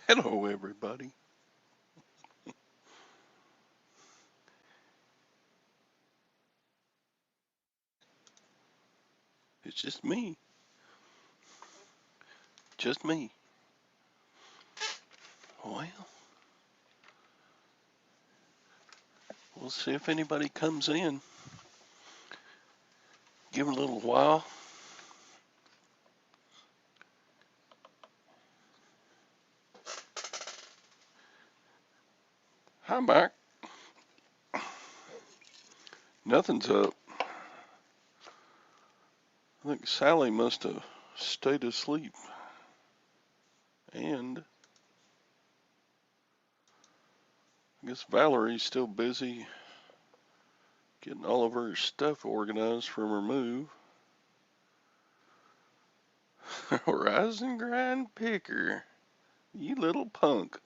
Hello, everybody. It's just me. Just me. Well, we'll see if anybody comes in. Give it a little while. Hi, Mike. Nothing's up. I think Sally must have stayed asleep. And I guess Valerie's still busy getting all of her stuff organized from her move. Rise and grind picker. You little punk.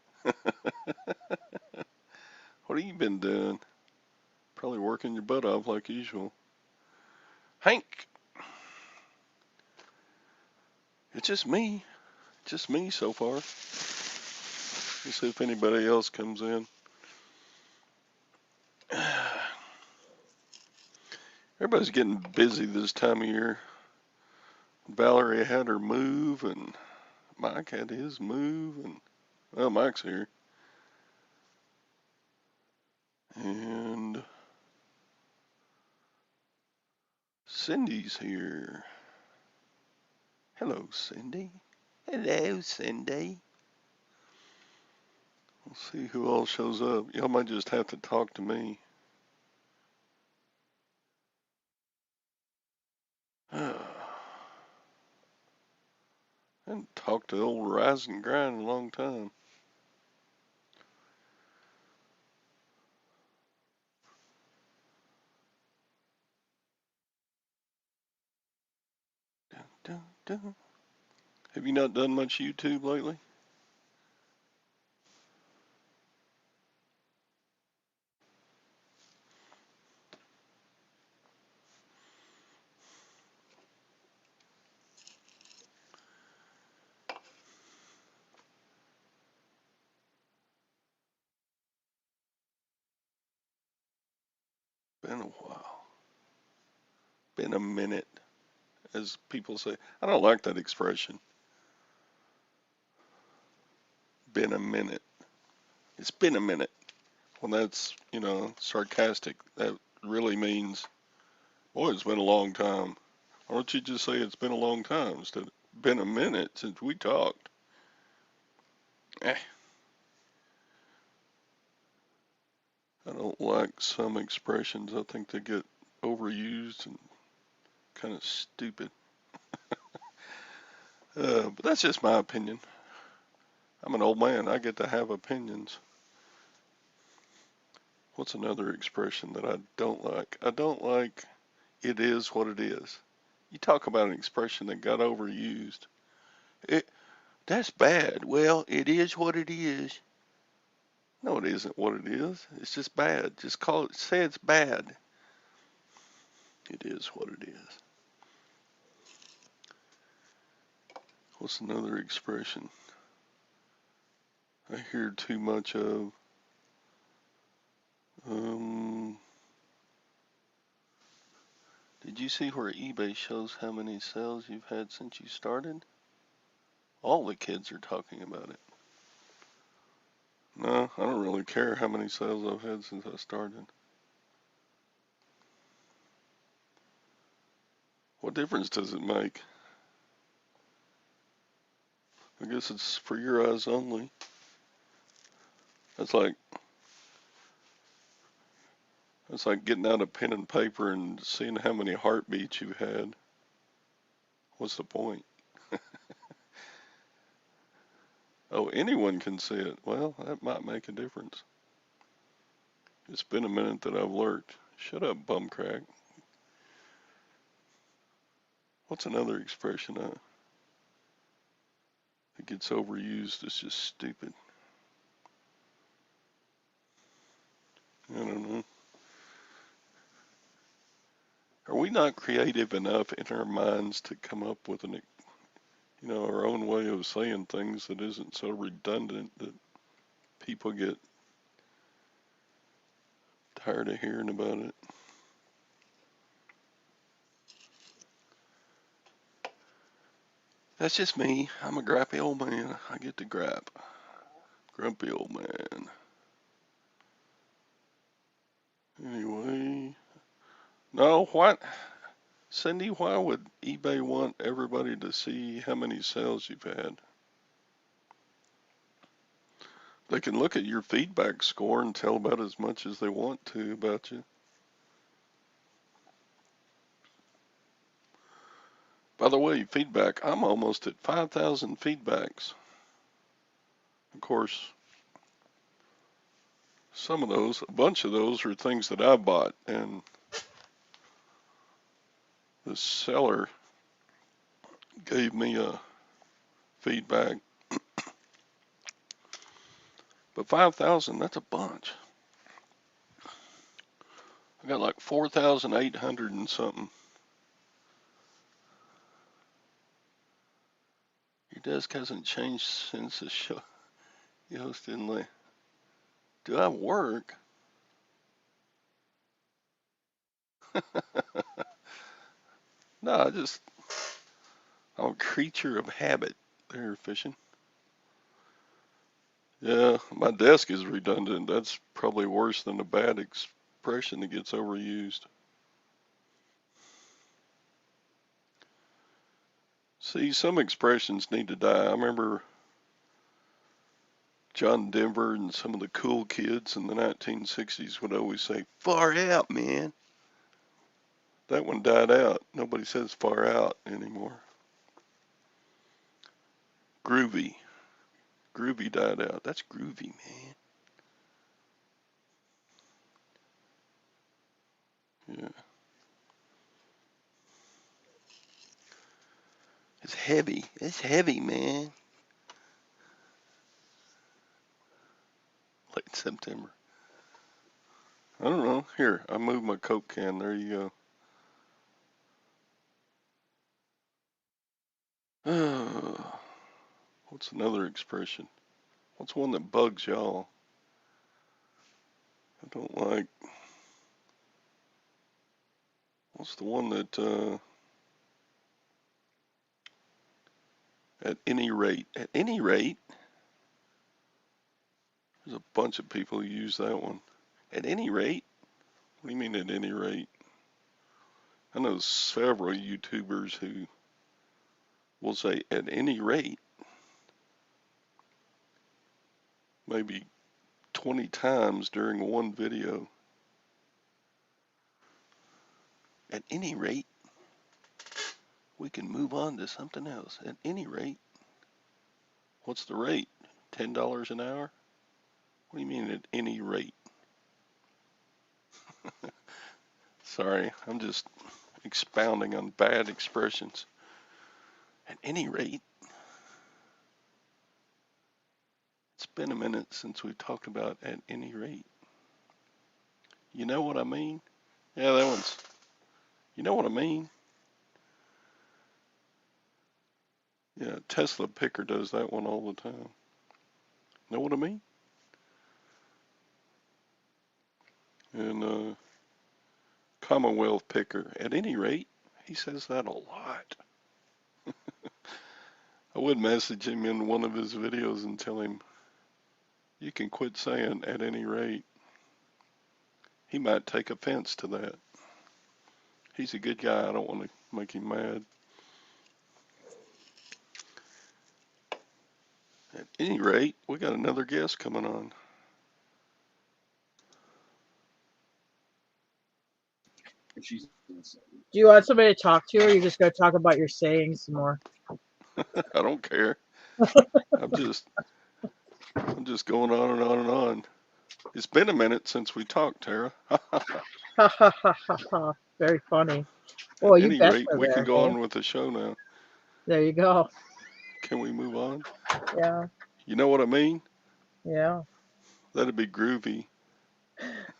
What have you been doing? Probably working your butt off like usual. Hank, it's just me. Just me so far. Let's see if anybody else comes in. Everybody's getting busy this time of year. Valerie had her move, and Mike had his move, and well, Mike's here. And Cindy's here. Hello, Cindy. Hello, Cindy. We'll see who all shows up. Y'all might just have to talk to me. I haven't talked to old Rise and Grind in a long time. Dun, dun, dun. Have you not done much YouTube lately? Been a while. Been a minute, as people say. I don't like that expression. Been a minute. It's been a minute. When that's, sarcastic, that really means, boy, it's been a long time. Why don't you just say it's been a long time instead of been a minute since we talked? Eh, I don't like some expressions. I think they get overused and kind of stupid. But that's just my opinion. I'm an old man. I get to have opinions. What's another expression that I don't like? I don't like it is what it is. You talk about an expression that got overused. It, that's bad. Well, it is what it is. No, it isn't what it is. It's just bad. Just call it, say it's bad. It is what it is. What's another expression I hear too much of? Um, did you see where eBay shows how many sales you've had since you started? All the kids are talking about it. No, I don't really care how many sales I've had since I started. What difference does it make? I guess it's for your eyes only. That's like It's like getting out a pen and paper and seeing how many heartbeats you've had. What's the point? Oh, anyone can see it. Well, that might make a difference. It's been a minute that I've lurked. Shut up, bumcrack. What's another expression that gets overused? It's just stupid. I don't know. Are we not creative enough in our minds to come up with our own way of saying things that isn't so redundant that people get tired of hearing about it? That's just me. I'm a grappy old man. I get to grap. Grumpy old man. Anyway. No, what? Cindy, why would eBay want everybody to see how many sales you've had? They can look at your feedback score and tell about as much as they want to about you. By the way, feedback, I'm almost at 5,000 feedbacks. Of course, a bunch of those are things that I bought, and the seller gave me a feedback. But 5,000, that's a bunch. I got like 4,800 and something. Your desk hasn't changed since the show you hosted in late. Do I work? No, I'm a creature of habit there, fishing. Yeah, my desk is redundant. That's probably worse than a bad expression that gets overused. See, some expressions need to die. I remember John Denver and some of the cool kids in the 1960s would always say, far out, man. That one died out. Nobody says far out anymore. Groovy. Groovy died out. That's groovy, man. Yeah. It's heavy. It's heavy, man. Late September. I don't know. Here, I moved my Coke can. There you go. What's another expression? What's one that bugs y'all? I don't like. What's the one that, at any rate? At any rate? There's a bunch of people who use that one. At any rate? What do you mean at any rate? I know several YouTubers who will say at any rate maybe 20 times during one video. At any rate, we can move on to something else. At any rate, what's the rate? $10 an hour? What do you mean at any rate? Sorry, I'm just expounding on bad expressions. At any rate, it's been a minute since we talked about at any rate. You know what I mean? Yeah, that one's, you know what I mean? Yeah, Tesla Picker does that one all the time. Know what I mean? And Commonwealth Picker. At any rate, he says that a lot. I would message him in one of his videos and tell him, you can quit saying at any rate. He might take offense to that. He's a good guy. I don't want to make him mad. At any rate, we got another guest coming on. Do you want somebody to talk to, or are you just going to talk about your sayings some more? I don't care. I'm just going on and on and on. It's been a minute since we talked, Tara. Ha ha ha ha ha. Very funny. At Well, you any rate, betcha we can there, go hey? on with the show now. There you go. Can we move on? Yeah, You know what I mean? yeah. That'd be groovy.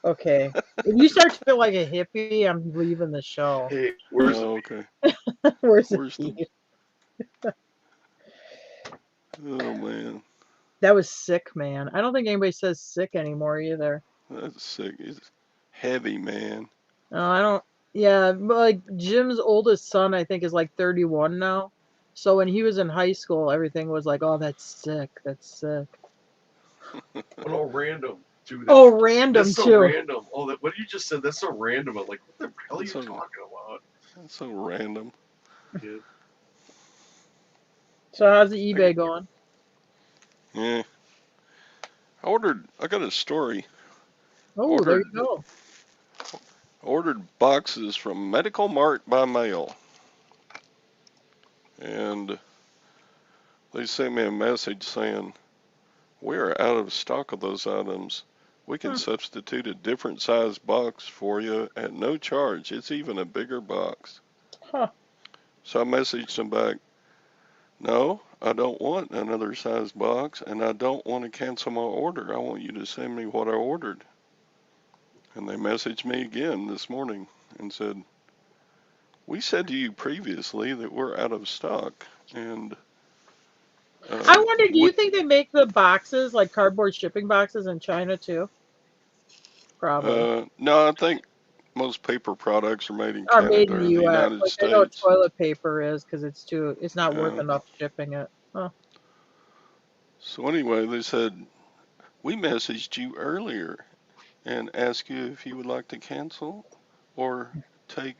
Okay. If you start to feel like a hippie, I'm leaving the show. Hey, where's the Oh, okay. Where's the Where's the? beef? Oh man, That was sick, man. I don't think anybody says sick anymore either. that's sick. It's heavy, man. No, I don't. Yeah, but like Jim's oldest son, I think, is like 31 now. So when he was in high school, everything was like, "Oh, that's sick. That's sick." oh random too? Oh, That's random so too. random. Oh, that what you just said. That's so random. I'm like, what the hell are That's you so talking about, that's so random. kid? So how's the I get eBay going? Yeah. I got a story. Oh, there you Ordered go. ordered boxes from Medical Mart by mail, and they sent me a message saying we are out of stock of those items. We can Hmm. substitute a different size box for you at no charge. It's even a bigger box. Huh. So I messaged them back, no, I don't want another size box, and I don't want to cancel my order. I want you to send me what I ordered. And they messaged me again this morning and said, we said to you previously that we're out of stock, and I wonder, do you would think they make the boxes like cardboard shipping boxes in China too? Probably. no, I think most paper products are made in Or made in Canada the or the U.S. United Like I know States. toilet paper is because it's not worth Uh, enough shipping it. Huh. so anyway, they said we messaged you earlier and asked you if you would like to cancel or take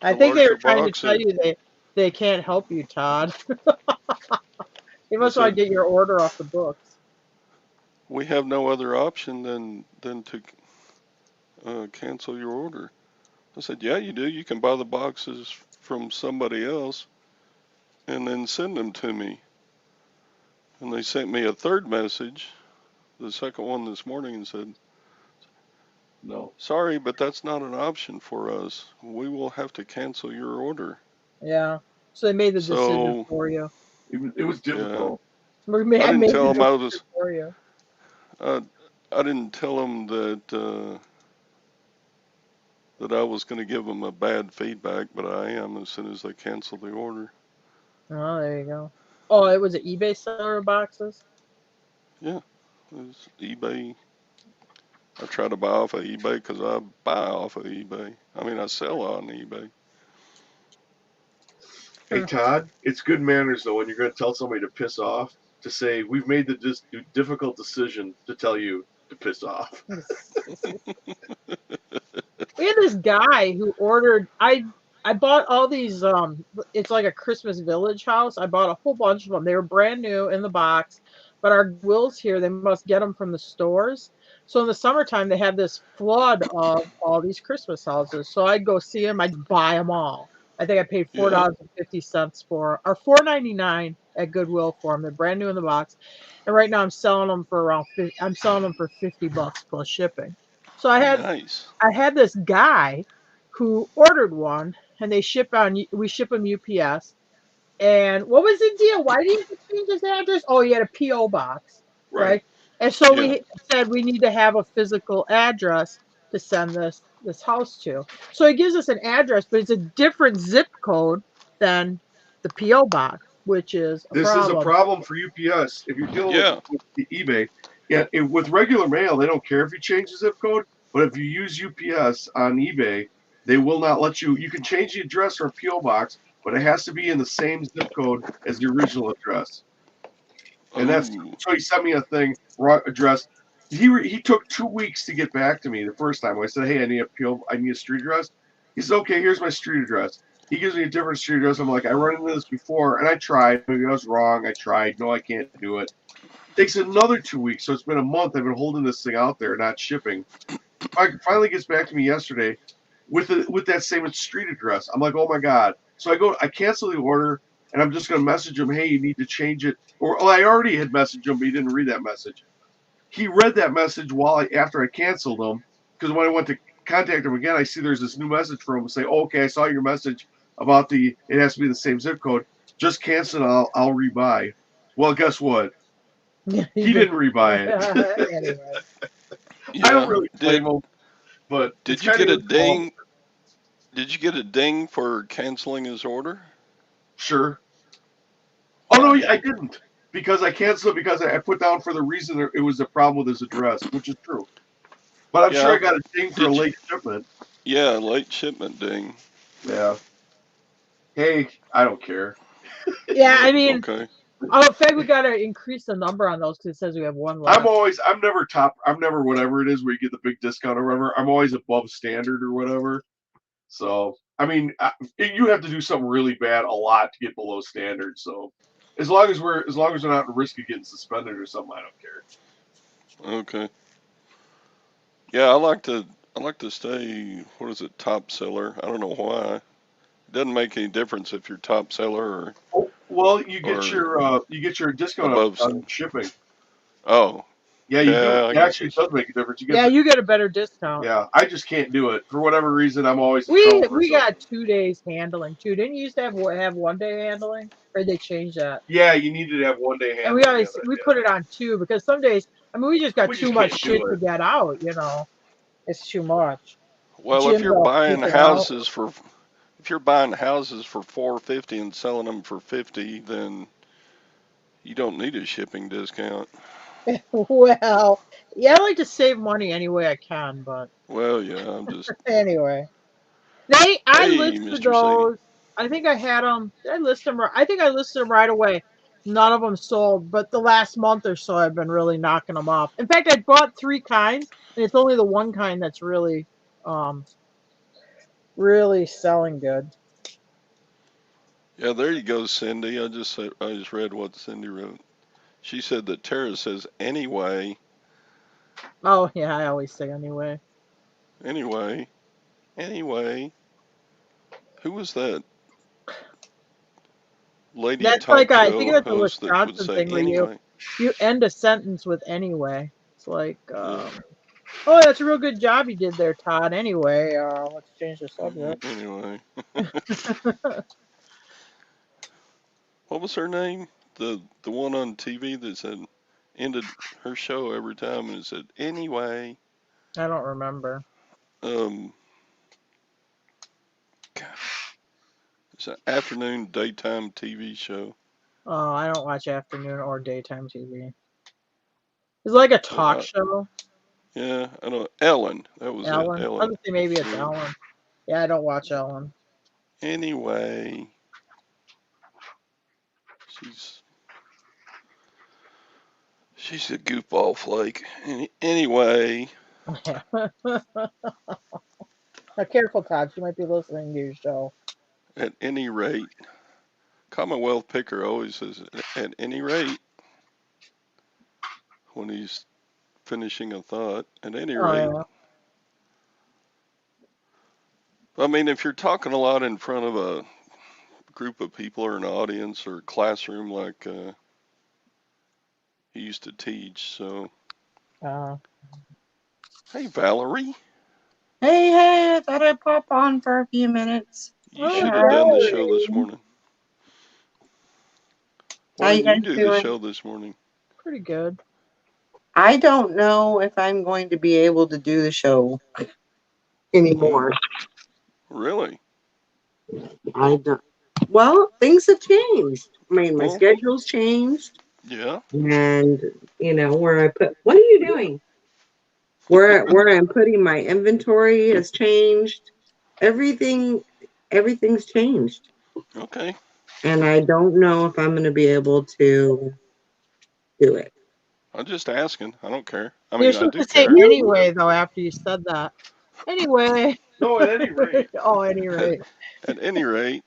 I the think they larger were trying to box tell at. you they can't help you, Todd. They They must want said to get your order off the books. we have no other option than to cancel your order. I said, yeah, you do. You can buy the boxes from somebody else and then send them to me. And they sent me a third message, the second one this morning, and said, No. sorry, but that's not an option for us. We will have to cancel your order. Yeah. So they made the decision So, for you. It was yeah, difficult. I I didn't made the tell them decision for you. uh, I didn't tell them that I was going to give them a bad feedback, but I am as soon as they cancel the order. Oh, there you go. Oh, it was an eBay seller of boxes? Yeah, it's eBay. I try to buy off of eBay because I buy off of eBay. I mean, I sell on eBay. Hey Hmm. Todd, it's good manners though when you're going to tell somebody to piss off to say we've made the difficult decision to tell you to piss off. We had this guy who ordered I bought all these it's like a Christmas village house. I bought a whole bunch of them. They were brand new in the box, but our Wills here, they must get them from the stores. So in the summertime they had this flood of all these Christmas houses. So I'd go see them, I'd buy them all. I think I paid Yeah, $4.50 for or $4.99 at Goodwill for them. They're brand new in the box. And right now I'm selling them for I'm selling them for $50 plus shipping. So nice. I had this guy who ordered one, and we ship him UPS. And what was the deal? Why did he have to change his address? Oh, he had a PO box, Right. right? And so Yeah, we said we need to have a physical address to send this house to. So he gives us an address, but it's a different zip code than the PO box, which is a This is a problem. problem for UPS if you're dealing yeah. with the eBay. Yeah, with regular mail, they don't care if you change the zip code, but if you use UPS on eBay, they will not let you. You can change the address or a PO box, but it has to be in the same zip code as the original address. And that's Oh, so he sent me a thing, wrong address. He took 2 weeks to get back to me the first time. I said, "Hey, I need a street address." He said, "Okay, here's my street address." He gives me a different street address. I'm like, "I run into this before, and I tried. Maybe I was wrong. I tried. No, I can't do it." Takes another 2 weeks, so it's been a month. I've been holding this thing out there, not shipping. Finally gets back to me yesterday with that same street address. I'm like, "Oh my god!" So I cancel the order, and I'm just gonna message him, "Hey, you need to change it." Or well, I already had messaged him, but he didn't read that message. He read that message after I canceled him because when I went to contact him again, I see there's this new message from him say, oh, "Okay, I saw your message. about it has to be the same zip code. Just cancel it. I'll rebuy. Well, guess what? He He did. didn't rebuy it. Anyway. I don't Yeah. really blame Did him, but it's did you kind of get a his fault. ding? Did you get a ding for canceling his order? Sure. Oh no, Why? I didn't because I canceled it because I put down for the reason it was a problem with his address, which is true. But I'm sure I Yeah. got a ding for a Did you? late shipment. Yeah, late shipment ding. Yeah. Hey, I don't care. Yeah, I Well, mean, okay. oh, in fact, we got to increase the number on those because it says we have one left. I'm never whatever it is where you get the big discount or whatever. I'm always above standard or whatever. So, I mean, you have to do something really bad a lot to get below standard. So, as long as we're not at risk of getting suspended or something, I don't care. Okay. Yeah, I like to stay. What is it? Top seller. I don't know why. It doesn't make any difference if you're top seller Oh, well, or you get your discount above. on shipping. Oh, Yeah, you do. yeah. I It guess actually that's. does make a difference. You get Yeah, the you get a better discount. Yeah, I just can't do it for whatever reason. I'm always in We trouble for we got something. 2 days handling too. Didn't you used to have 1 day handling, or did they change that? Yeah, you needed to have 1 day And we handling. Yeah, always we put it on 2 because some days, I mean, we just got we too just much can't do shit to it. get out. You know, it's too much. Well, Gyms all freaking out. if you're buying houses for 450 and selling them for 50, then you don't need a shipping discount. Well, yeah, I like to save money any way I can, but Well, yeah. I'm just. anyway. I Hey, listed Mr. Sadie. those. I think I had them. Did I list them? I think I listed them right away. None of them sold, but the last month or so, I've been really knocking them off. In fact, I bought 3 kinds, and it's only the one kind that's um, really selling good. Yeah, there you go, Cindy. I just read what Cindy wrote. She said that Tara says anyway, Oh yeah, I always say anyway. anyway, anyway. Who was that lady That's like talk I think show that's a host that would Wisconsin say thing where anyway? you end a sentence with anyway. It's like, Yeah. oh, that's a real good job you did there, Todd. Anyway, let's change the subject. Anyway, what was her name? The one on TV that said ended her show every time and it said anyway. I don't remember. Um, God, it's an afternoon daytime TV show. Oh, I don't watch afternoon or daytime TV. It's like a talk Well, show. yeah, I know Ellen. That was it, Ellen. I Ellen. was gonna say maybe it's Yeah. Ellen. Yeah, I don't watch Ellen. Anyway, she's she's a goofball flake. Anyway, Now, careful, Todd. She might be listening to your show. at any rate, Commonwealth Picker always says at any rate when he's finishing a thought. At any Oh rate, yeah. I mean, if you're talking a lot in front of a group of people or an audience or a classroom like he used to teach, so Uh, hey Valerie, Hey, hey, I thought I'd pop on for a few minutes. you oh, should Say have done the hi. show this Valerie. morning. How Why you didn't you guys do the doing? show this morning? Pretty good. I don't know if I'm going to be able to do the show Oh, anymore. really? I don't. Well, things have changed. I mean, my Well, schedule's changed, yeah. and where I put. What are you doing? Where I'm putting my inventory has changed. Everything, everything's changed, Okay. and I don't know if I'm going to be able to do it. I'm just asking. I don't care. I You're mean, I supposed do to say care. anyway though after you said that. Anyway. No, at any rate. Oh, any At, rate. at any rate,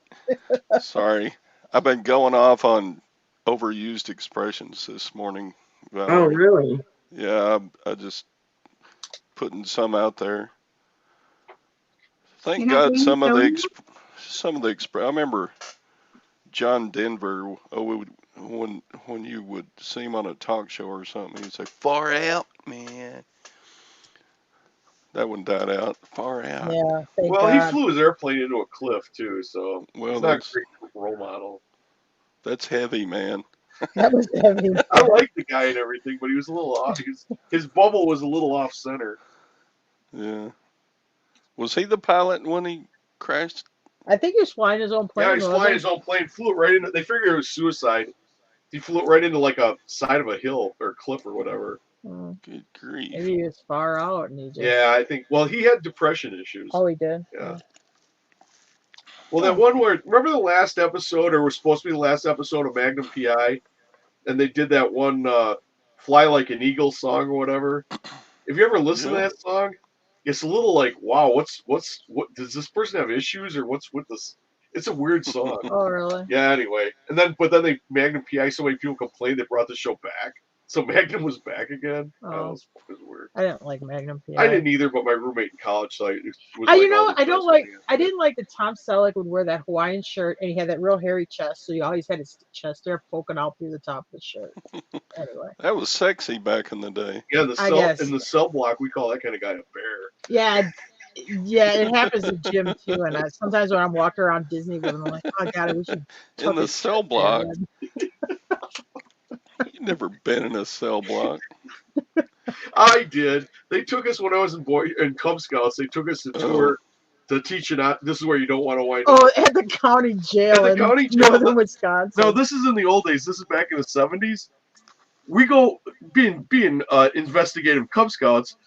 sorry. I've been going off on overused expressions this morning, Oh, Valerie. really? Yeah, I just putting some out there. You're Thank not God doing the show anymore? some of the express. I remember John Denver. Oh, when you would see him on a talk show or something, he'd say, "Far out, man." That one died out. Far out. Yeah, thank Well, he God. flew his airplane into a cliff too, so Well, it's not a great role model. that's heavy, man. That was heavy. I like the guy and everything, but he was a little off. His bubble was a little off center. Yeah. Was he the pilot when he crashed? I think he was flying his own plane. Yeah, he's wasn't flying he? his own plane, flew it right into. They figured it was suicide. He flew it right into like a side of a hill or cliff or whatever. Good grief. Maybe he was far out and he just. Yeah, I think. Well, he had depression issues. Oh, he did. Yeah. Well, that one where remember the last episode, or was supposed to be the last episode of Magnum PI, and they did that one "Fly Like an Eagle" song or whatever. If you ever listen to that song, it's a little like, wow, what does this person have issues or what's with this? It's a weird song. Oh, really? Yeah. Anyway, but then they Magnum PI. So many people complained they brought the show back. So Magnum was back again. Oh. That was weird. I didn't like Magnum PI. I didn't either, but my roommate in college, so it was I didn't like that Tom Selleck would wear that Hawaiian shirt and he had that real hairy chest, so he always had his chest there poking out through the top of the shirt. Anyway. That was sexy back in the day. Yeah, in the cell block, we call that kind of guy a bear. Yeah, it happens in gym too, and sometimes when I'm walking around Disney with him, I'm like, oh God, we should. In the cell block. You've never been in a cell block. I did. They took us when I was in Cub Scouts. They took us to tour to teach it out. This is where you don't want to wind up. Oh, at the county jail in northern Wisconsin. No, this is in the old days. This is back in the 70s. We go being investigative Cub Scouts.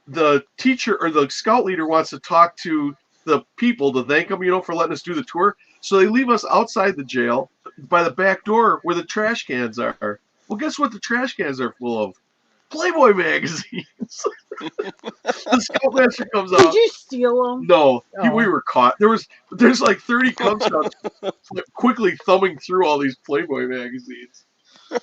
The teacher or the scout leader wants to talk to the people to thank them, for letting us do the tour. So they leave us outside the jail by the back door where the trash cans are. Well, guess what the trash cans are full of? Playboy magazines. The scoutmaster comes out. Did you steal them? No, we were caught. There's like 30 Cub Scouts quickly thumbing through all these Playboy magazines.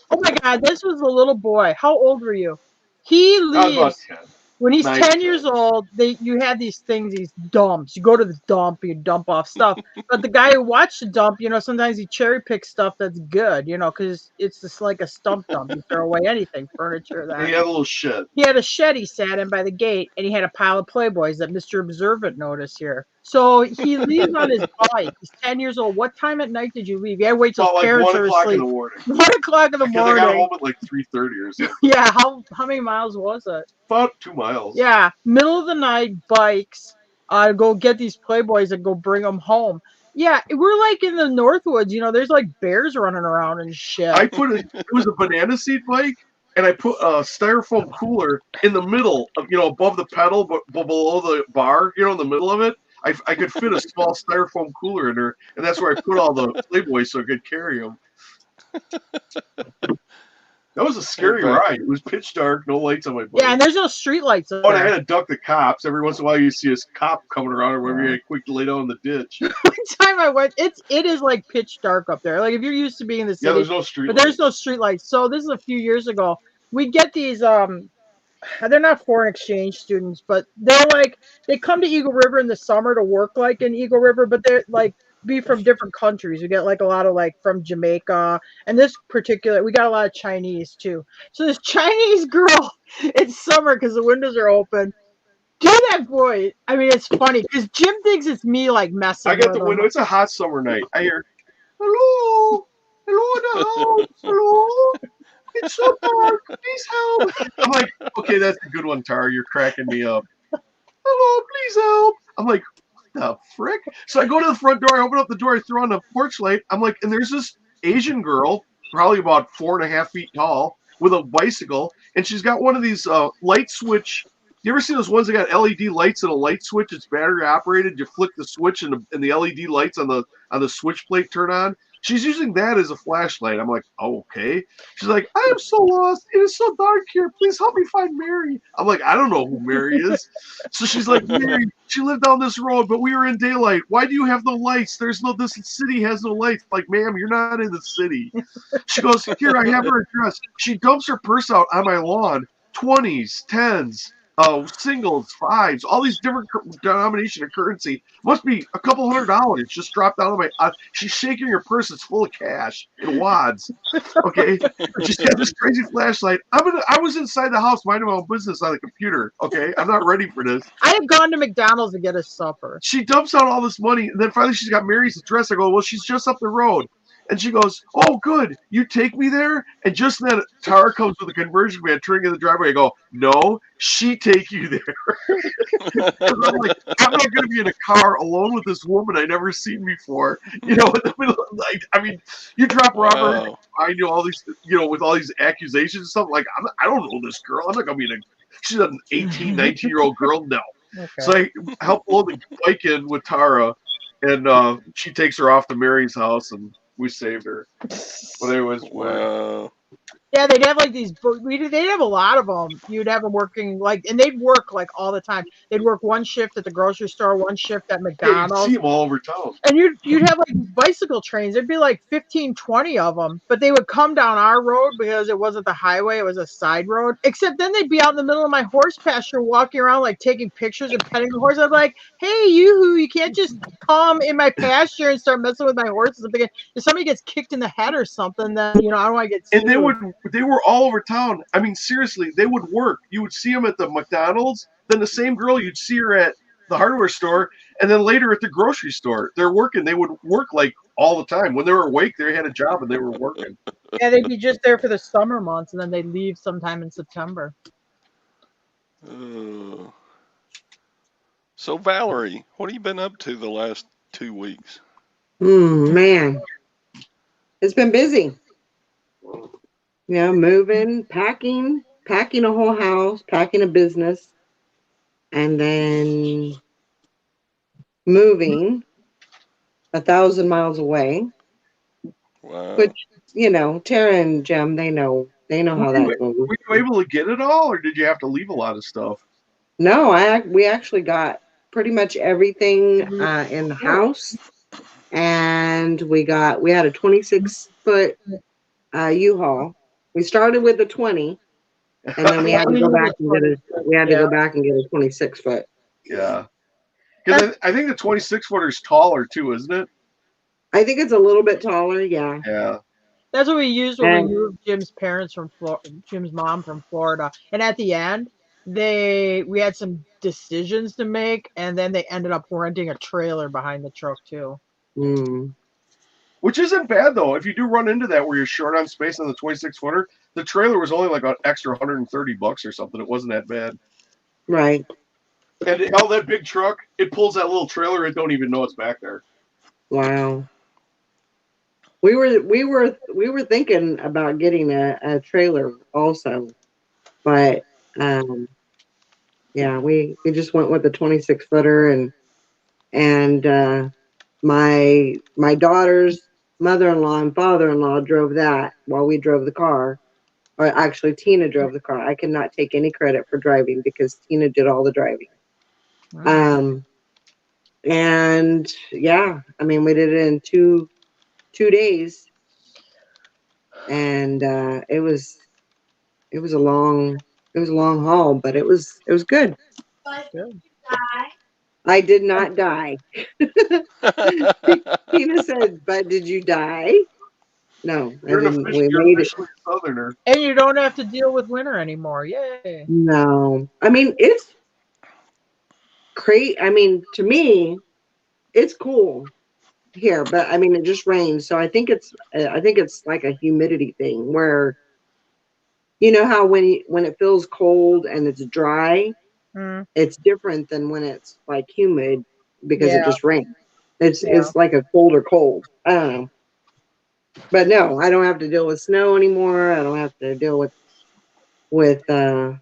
Oh my God, this was a little boy. How old were you? He leaves. About 10. When he's 10 years old, you have these things, these dumps. You go to the dump, you dump off stuff. But the guy who watched the dump, sometimes he cherry picks stuff that's good, because it's just like a stump dump. You throw away anything, furniture, that. And he had a little shed. He had a shed he sat in by the gate, and he had a pile of Playboys that Mr. Observant noticed here. So he leaves on his bike. He's 10 years old. What time at night did you leave? You had to wait till parents are asleep. 1 o'clock in the morning. I got home at like 3:30 or something. Yeah, how many miles was it? About 2 miles. Yeah, middle of the night, bikes. Go get these Playboys and go bring them home. Yeah, we're like in the Northwoods. There's like bears running around and shit. It was a banana seat bike, and I put a styrofoam cooler in the middle of, above the pedal, but below the bar, in the middle of it. I could fit a small styrofoam cooler in there, and that's where I put all the Playboys so I could carry them. That was a scary ride. It was pitch dark, no lights on my bike. Yeah, and there's no street lights. Oh, and I had to duck the cops. Every once in a while, you see a cop coming around, or whatever. You had to quick lay down in the ditch. One time I went, it is like pitch dark up there. Like if you're used to being in the city, there's no street but lights. There's no street lights. So this is a few years ago. We get these they're not foreign exchange students, but they come to Eagle River in the summer to work like in Eagle River, but they're like be from different countries. We get like a lot of like from Jamaica, and this particular we got a lot of Chinese too. So this Chinese girl, it's summer because the windows are open. Do that voice. I mean, it's funny because Jim thinks it's me like messing. I got the window. It's a hot summer night. I hear, hello in the house, hello. It's so dark. Please help. I'm like, okay, that's a good one, Tar. You're cracking me up. Hello, please help. I'm like, what the frick? So I go to the front door. I open up the door. I throw on the porch light. I'm like, and there's this Asian girl, probably about 4.5 feet tall, with a bicycle, and she's got one of these light switch. You ever see those ones that got LED lights and a light switch? It's battery operated. You flick the switch, and the LED lights on the switch plate turn on. She's using that as a flashlight. I'm like, oh, okay. She's like, I am so lost. It is so dark here. Please help me find Mary. I'm like, I don't know who Mary is. So she's like, Mary, she lived down this road, but we were in daylight. Why do you have no lights? This city has no lights. Like, ma'am, you're not in the city. She goes, here, I have her address. She dumps her purse out on my lawn. 20s, 10s. singles, fives, all these different denomination of currency. Must be a couple $100 just dropped out of my. She's shaking her purse. It's full of cash in wads. Okay, she's got this crazy flashlight. I was inside the house minding my own business on the computer. Okay, I'm not ready for this. I had gone to McDonald's to get a supper. She dumps out all this money, and then finally she's got Mary's address. I go, well, she's just up the road. And she goes, oh, good. You take me there? And just then, Tara comes with a conversion van turning in the driveway. I go, no, she take you there. I'm like, I'm not going to be in a car alone with this woman I never seen before. You know, in the middle of the night. I mean, you drop Robert, I know all these, you know, with all these accusations and stuff. Like, I don't know this girl. I'm not going to be in a, she's an 18, 19-year-old girl. No. Okay. So I help load the bike in with Tara, and she takes her off to Mary's house, and we saved her. But it was Wow. Yeah, they'd have like these. They'd have a lot of them. You'd have them working like, and they'd work like all the time. They'd work one shift at the grocery store, one shift at yeah, you'd McDonald's. see them all over town. And you'd have like these bicycle trains. There'd be like 15, 20 of them, but they would come down our road because it wasn't the highway; it was a side road. Except then they'd be out in the middle of my horse pasture, walking around like taking pictures and petting the horse. I'm like, "Hey, you can't just come in my pasture and start messing with my horses." I'm thinking, if somebody gets kicked in the head or something, then I don't want to get sued. And they were all over town. I mean, seriously, they would work. You would see them at the McDonald's. Then the same girl, you'd see her at the hardware store, and then later at the grocery store. They're working. They would work like all the time. When they were awake, they had a job and they were working. Yeah, they'd be just there for the summer months, and then they'd leave sometime in September. So Valerie, what have you been up to the last 2 weeks? Man, it's been busy. You know, moving, packing a whole house, packing a business, and then moving 1,000 miles away. Wow. Which, you know, Tara and Jem, they know how that goes. Were you able to get it all, or did you have to leave a lot of stuff? No, we actually got pretty much everything in the house, and we had a 26-foot U-Haul. We started with a 20, and then we had to go back and get a 26-foot. Yeah. Because I think the 26-footer is taller too, isn't it? I think it's a little bit taller, yeah. Yeah. That's what we used when we moved Jim's mom from Florida. And at the end, we had some decisions to make, and then they ended up renting a trailer behind the truck too. Which isn't bad though. If you do run into that where you're short on space on the 26-footer, the trailer was only like an extra $130 or something. It wasn't that bad. Right. And all that big truck, it pulls that little trailer. It don't even know it's back there. Wow. We were thinking about getting a trailer also, but yeah, we just went with the 26-footer, and my daughter's mother-in-law and father-in-law drove that while we drove the car. Or actually, Tina drove the car. I cannot take any credit for driving because Tina did all the driving. Wow. And yeah, I mean, we did it in two days, and it was a long haul, but it was good. Good. I did not die. Tina said, "But did you die?" No, You're I didn't. you're officially a Southerner. And you don't have to deal with winter anymore. Yay. No, I mean, it's great. I mean, to me, it's cool here, but I mean, it just rains, so I think it's like a humidity thing where, you know how when it feels cold and it's dry, it's different than when it's like humid because it just rains. It's like a colder cold. I don't know. But no, I don't have to deal with snow anymore. I don't have to deal with you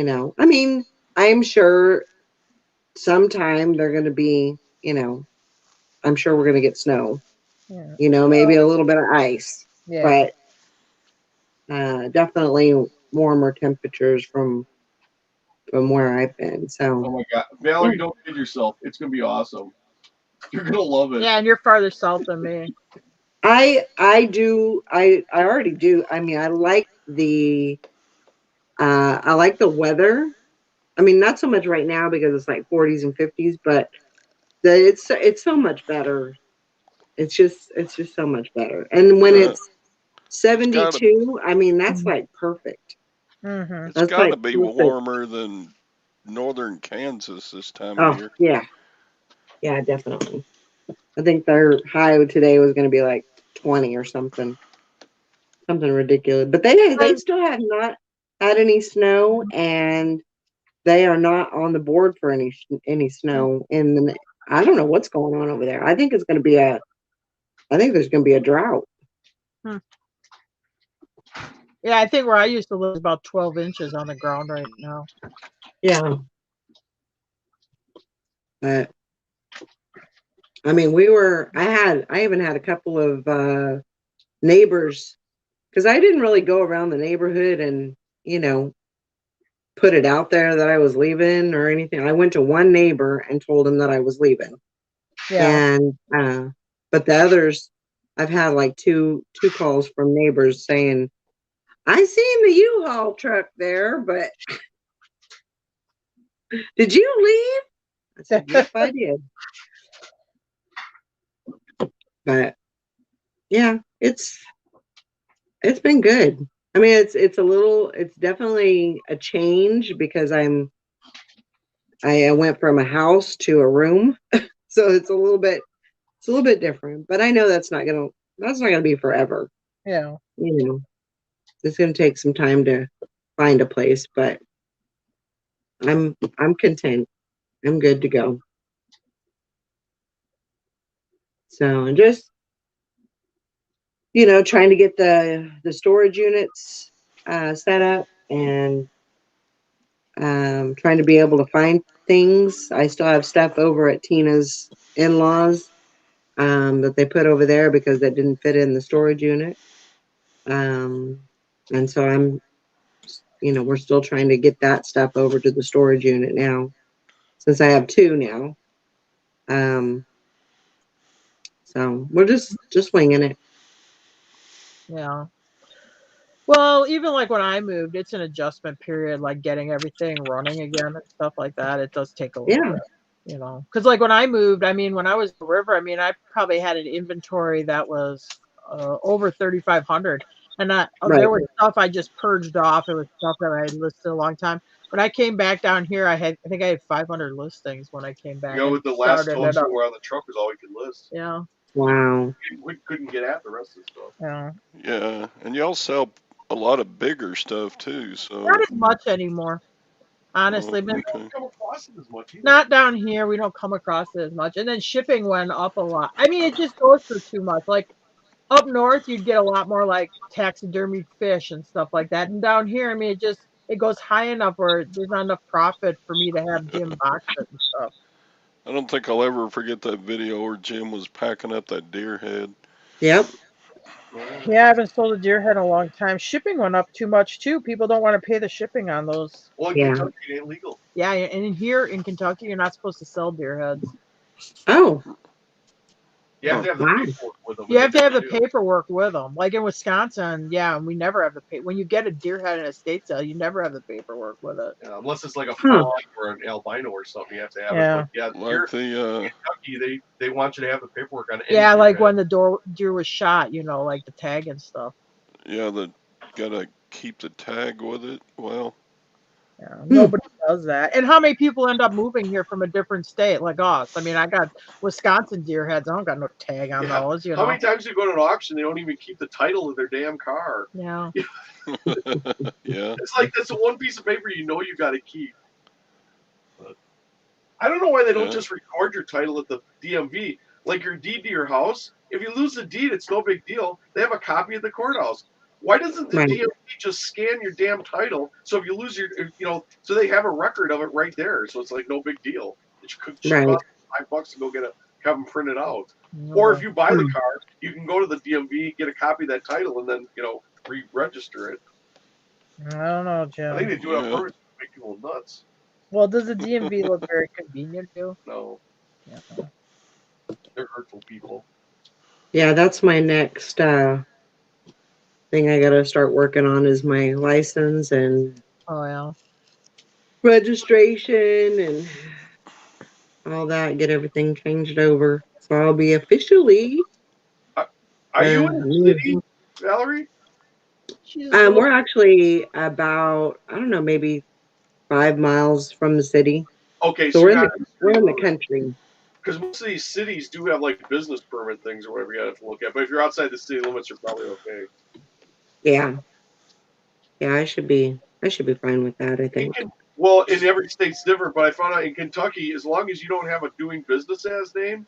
know. I mean, I'm sure sometime they're going to be, you know, I'm sure we're going to get snow. Yeah. You know, maybe a little bit of ice. Yeah. But definitely warmer temperatures from where I've been. So. Oh my God, Valerie, don't kid yourself. It's going to be awesome. You're going to love it. Yeah, and you're farther south than me. I already do. I mean, I like the weather I mean, not so much right now because it's like 40s and 50s, but it's so much better. It's just so much better. And when Yeah, it's it's gotta 72, I mean, that's like perfect. Mm-hmm. it's That's gotta like be perfect. warmer than northern Kansas this time of Oh, year. yeah. Yeah, definitely. I think their high today was going to be like 20 or something. Something ridiculous. But they still have not had any snow, and they are not on the board for any snow in the. I don't know what's going on over there. I think it's going to be a. I think there's going to be a drought. Hmm. Yeah, I think where I used to live is about 12 inches on the ground right now. Yeah, but I mean, we were. I even had a couple of neighbors because I didn't really go around the neighborhood and you know put it out there that I was leaving or anything. I went to one neighbor and told him that I was leaving, Yeah. and but the others, I've had like two calls from neighbors saying, "I seen the U-Haul truck there, but did you leave?" I said, "Yep, I did." But yeah, it's been good. I mean, it's definitely a change because I went from a house to a room, so it's a little bit different. But I know that's not gonna be forever. Yeah. You know, it's gonna take some time to find a place, but I'm content. I'm good to go. So I'm just trying to get the storage units set up and trying to be able to find things. I still have stuff over at Tina's in-laws that they put over there because that didn't fit in the storage unit. Um, and so we're still trying to get that stuff over to the storage unit now, since I have two now. Um, so we're just winging it. Yeah. Well, even like when I moved, it's an adjustment period, like getting everything running again and stuff like that. It does take a little Yeah, bit. Because like when I moved, I mean, when I was in the river, I mean, I probably had an inventory that was over 3,500, and there right. was stuff I just purged off. It was stuff that I had listed a long time. When I came back down here, I think I had 500 listings when I came back and With the last started it tones up. that were on the truck was all we could list. Yeah, Wow. We couldn't get at the rest of the stuff. yeah, Yeah, and y'all sell a lot of bigger stuff too. not So, as much anymore, oh, honestly. But We don't okay. come across it as much either. not down here. We don't come across it as much. And then shipping went up a lot. I mean, it just goes through too much. Like up north, you'd get a lot more like taxidermied fish and stuff like that. And down here, I mean, it goes high enough where there's not enough profit for me to have Jim box it and stuff. I don't think I'll ever forget that video where Jim was packing up that deer head. Yep. Yeah, I haven't sold a deer head in a long time. Shipping went up too much too. People don't want to pay the shipping on those. Well, in Yeah. Kentucky, it ain't legal. Yeah, and here in Kentucky, you're not supposed to sell deer heads. Oh, You have Huh. to have the wow. paperwork with them, You and they have to have never the do. paperwork with them. Like in Wisconsin, yeah, and we never have the pay. When you get a deer head in a state sale, you never have the paperwork with it. Unless it's like a Huh. fawn or an albino or something, you have to have it. Yeah, But yeah, Like here the in Kentucky, they want you to have the paperwork on any yeah, deer like head. when the deer was shot, like the tag and stuff. yeah, the gotta keep the tag with it. Well, Yeah, Hmm. nobody does that. And how many people end up moving here from a different state like us? I mean, I got Wisconsin deer heads. I don't got no tag on Yeah. those, How many times do you go to an auction? They don't even keep the title of their damn car. Yeah. yeah, It's like that's the one piece of paper you got to keep. But I don't know why they don't yeah, just record your title at the DMV, like your deed to your house. If you lose the deed, it's no big deal. They have a copy at the courthouse. Why doesn't the Right. DMV just scan your damn title? So if you lose so they have a record of it right there. So it's like no big deal. It should Right. cost $5 to go have them printed out. Or if No. you buy the Hmm. car, you can go to the DMV, get a copy of that title, and then re-register it. I don't know, I think Jim. they do it on yeah. purpose to make people nuts. Well, does the DMV look very convenient too? No, Yeah. they're hurtful people. Yeah, that's my next thing I got to start working on is my license and Oh yeah. registration and all that, get everything changed over. So I'll be officially. Are you in the city, Valerie? We're actually about, I don't know, maybe 5 miles from the city. Okay, So so we're in the country. Because most of these cities do have like business permit things or whatever you have to look at. But if you're outside the city limits, you're probably okay. Yeah. Yeah, I should be fine with that, I think. Well, in every state's different, but I found out in Kentucky, as long as you don't have a doing business as name,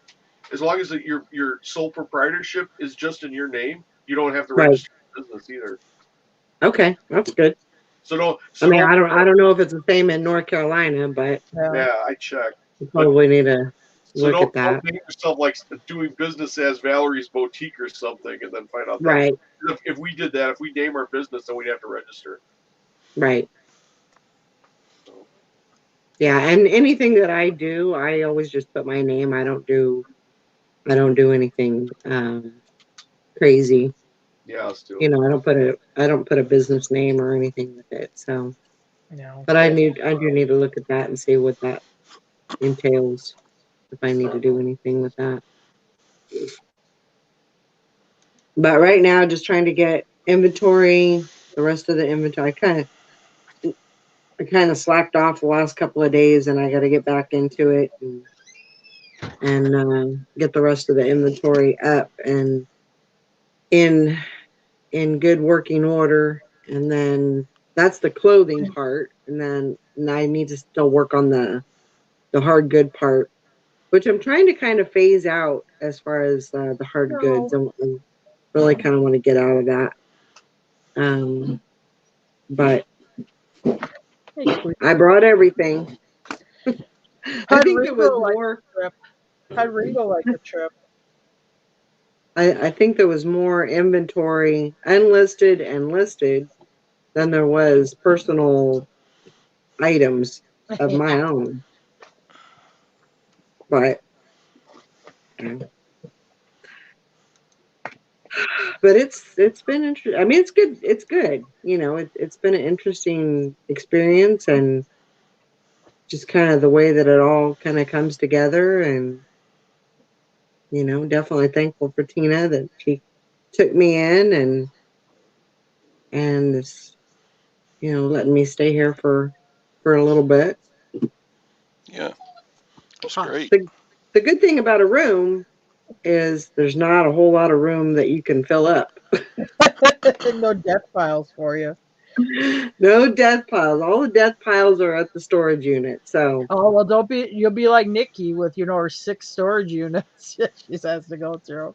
as long as your sole proprietorship is just in your name, you don't have to register business either. Okay, that's good. So don't. I mean, I don't know if it's the same in North Carolina, but yeah, I checked. You probably need to look at that. Don't name yourself like doing business as Valerie's Boutique or something, and then find out that right. If we did that, if we name our business, then we'd have to register. Right. So. Yeah, and anything that I do, I always just put my name. I don't do anything crazy. Yeah, still. You know, I don't put a business name or anything with it. So, no. But I do need to look at that and see what that entails. If I need to do anything with that. But right now, just trying to get inventory, the rest of the inventory. I kind of slacked off the last couple of days, and I got to get back into it and get the rest of the inventory up and in good working order. And then that's the clothing part, and then I need to still work on the hard good part, which I'm trying to kind of phase out as far as the hard goods. I really kind of want to get out of that. But I brought everything. I think it was more. How'd Rigo like the trip? I think there was more inventory unlisted and listed than there was personal items of my own. But it's been interesting. I mean, it's good. It's good. You know, it's been an interesting experience, and just kind of the way that it all kind of comes together. And you know, definitely thankful for Tina that she took me in and is, you know, letting me stay here for a little bit. Yeah, that's great. The good thing about a room is there's not a whole lot of room that you can fill up. No death piles for you. No death piles. All the death piles are at the storage unit. So. Oh well, you'll be like Nikki with her 6 storage units she has to go through.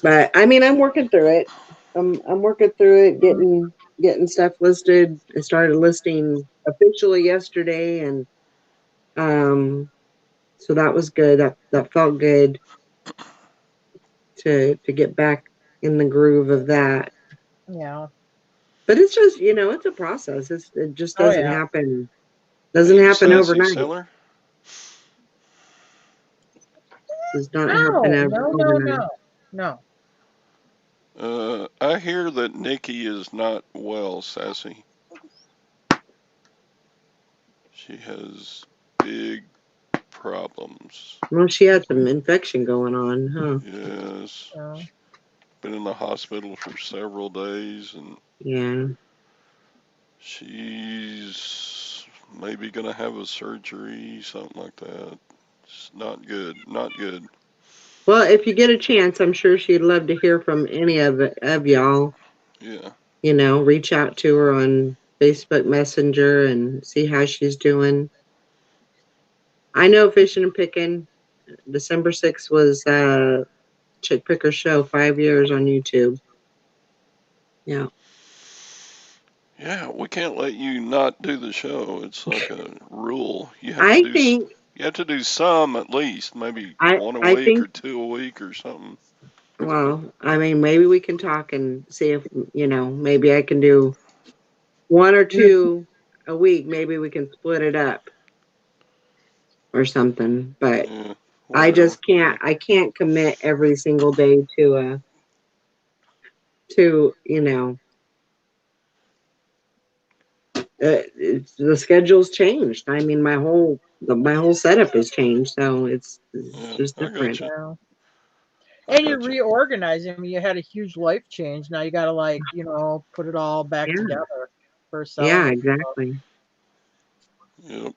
But I mean, I'm working through it. I'm working through it, getting stuff listed. I started listing officially yesterday, and so that was good. That felt good to get back in the groove of that. Yeah. But it's just, you know, it's a process. It just doesn't happen. Doesn't happen overnight. Seller? Does not happen overnight. No. I hear that Nikki is not well, Sassy. She has big problems. Well, she had some infection going on, huh? Yes. Been in the hospital for several days, and yeah, she's maybe gonna have a surgery, something like that. It's not good. Not good. Well, if you get a chance, I'm sure she'd love to hear from any of y'all. Yeah. You know, reach out to her on Facebook Messenger and see how she's doing. I know Fishing and Picking. December 6th was Chick Picker Show, 5 years on YouTube. Yeah. Yeah, we can't let you not do the show. It's like a rule. You have to do some at least, maybe one a week or 2 a week or something. Well, I mean, maybe we can talk and see if, you know, maybe I can do 1 or 2 a week. Maybe we can split it up or something. But I just can't. I can't commit every single day to you know, the schedule's changed. I mean, my whole setup has changed, so it's Yeah, just I got different. you. Yeah. I And you're got you. reorganizing. I mean, you had a huge life change. Now you got to put it all back Yeah, together for selling yeah, it. exactly. Yep.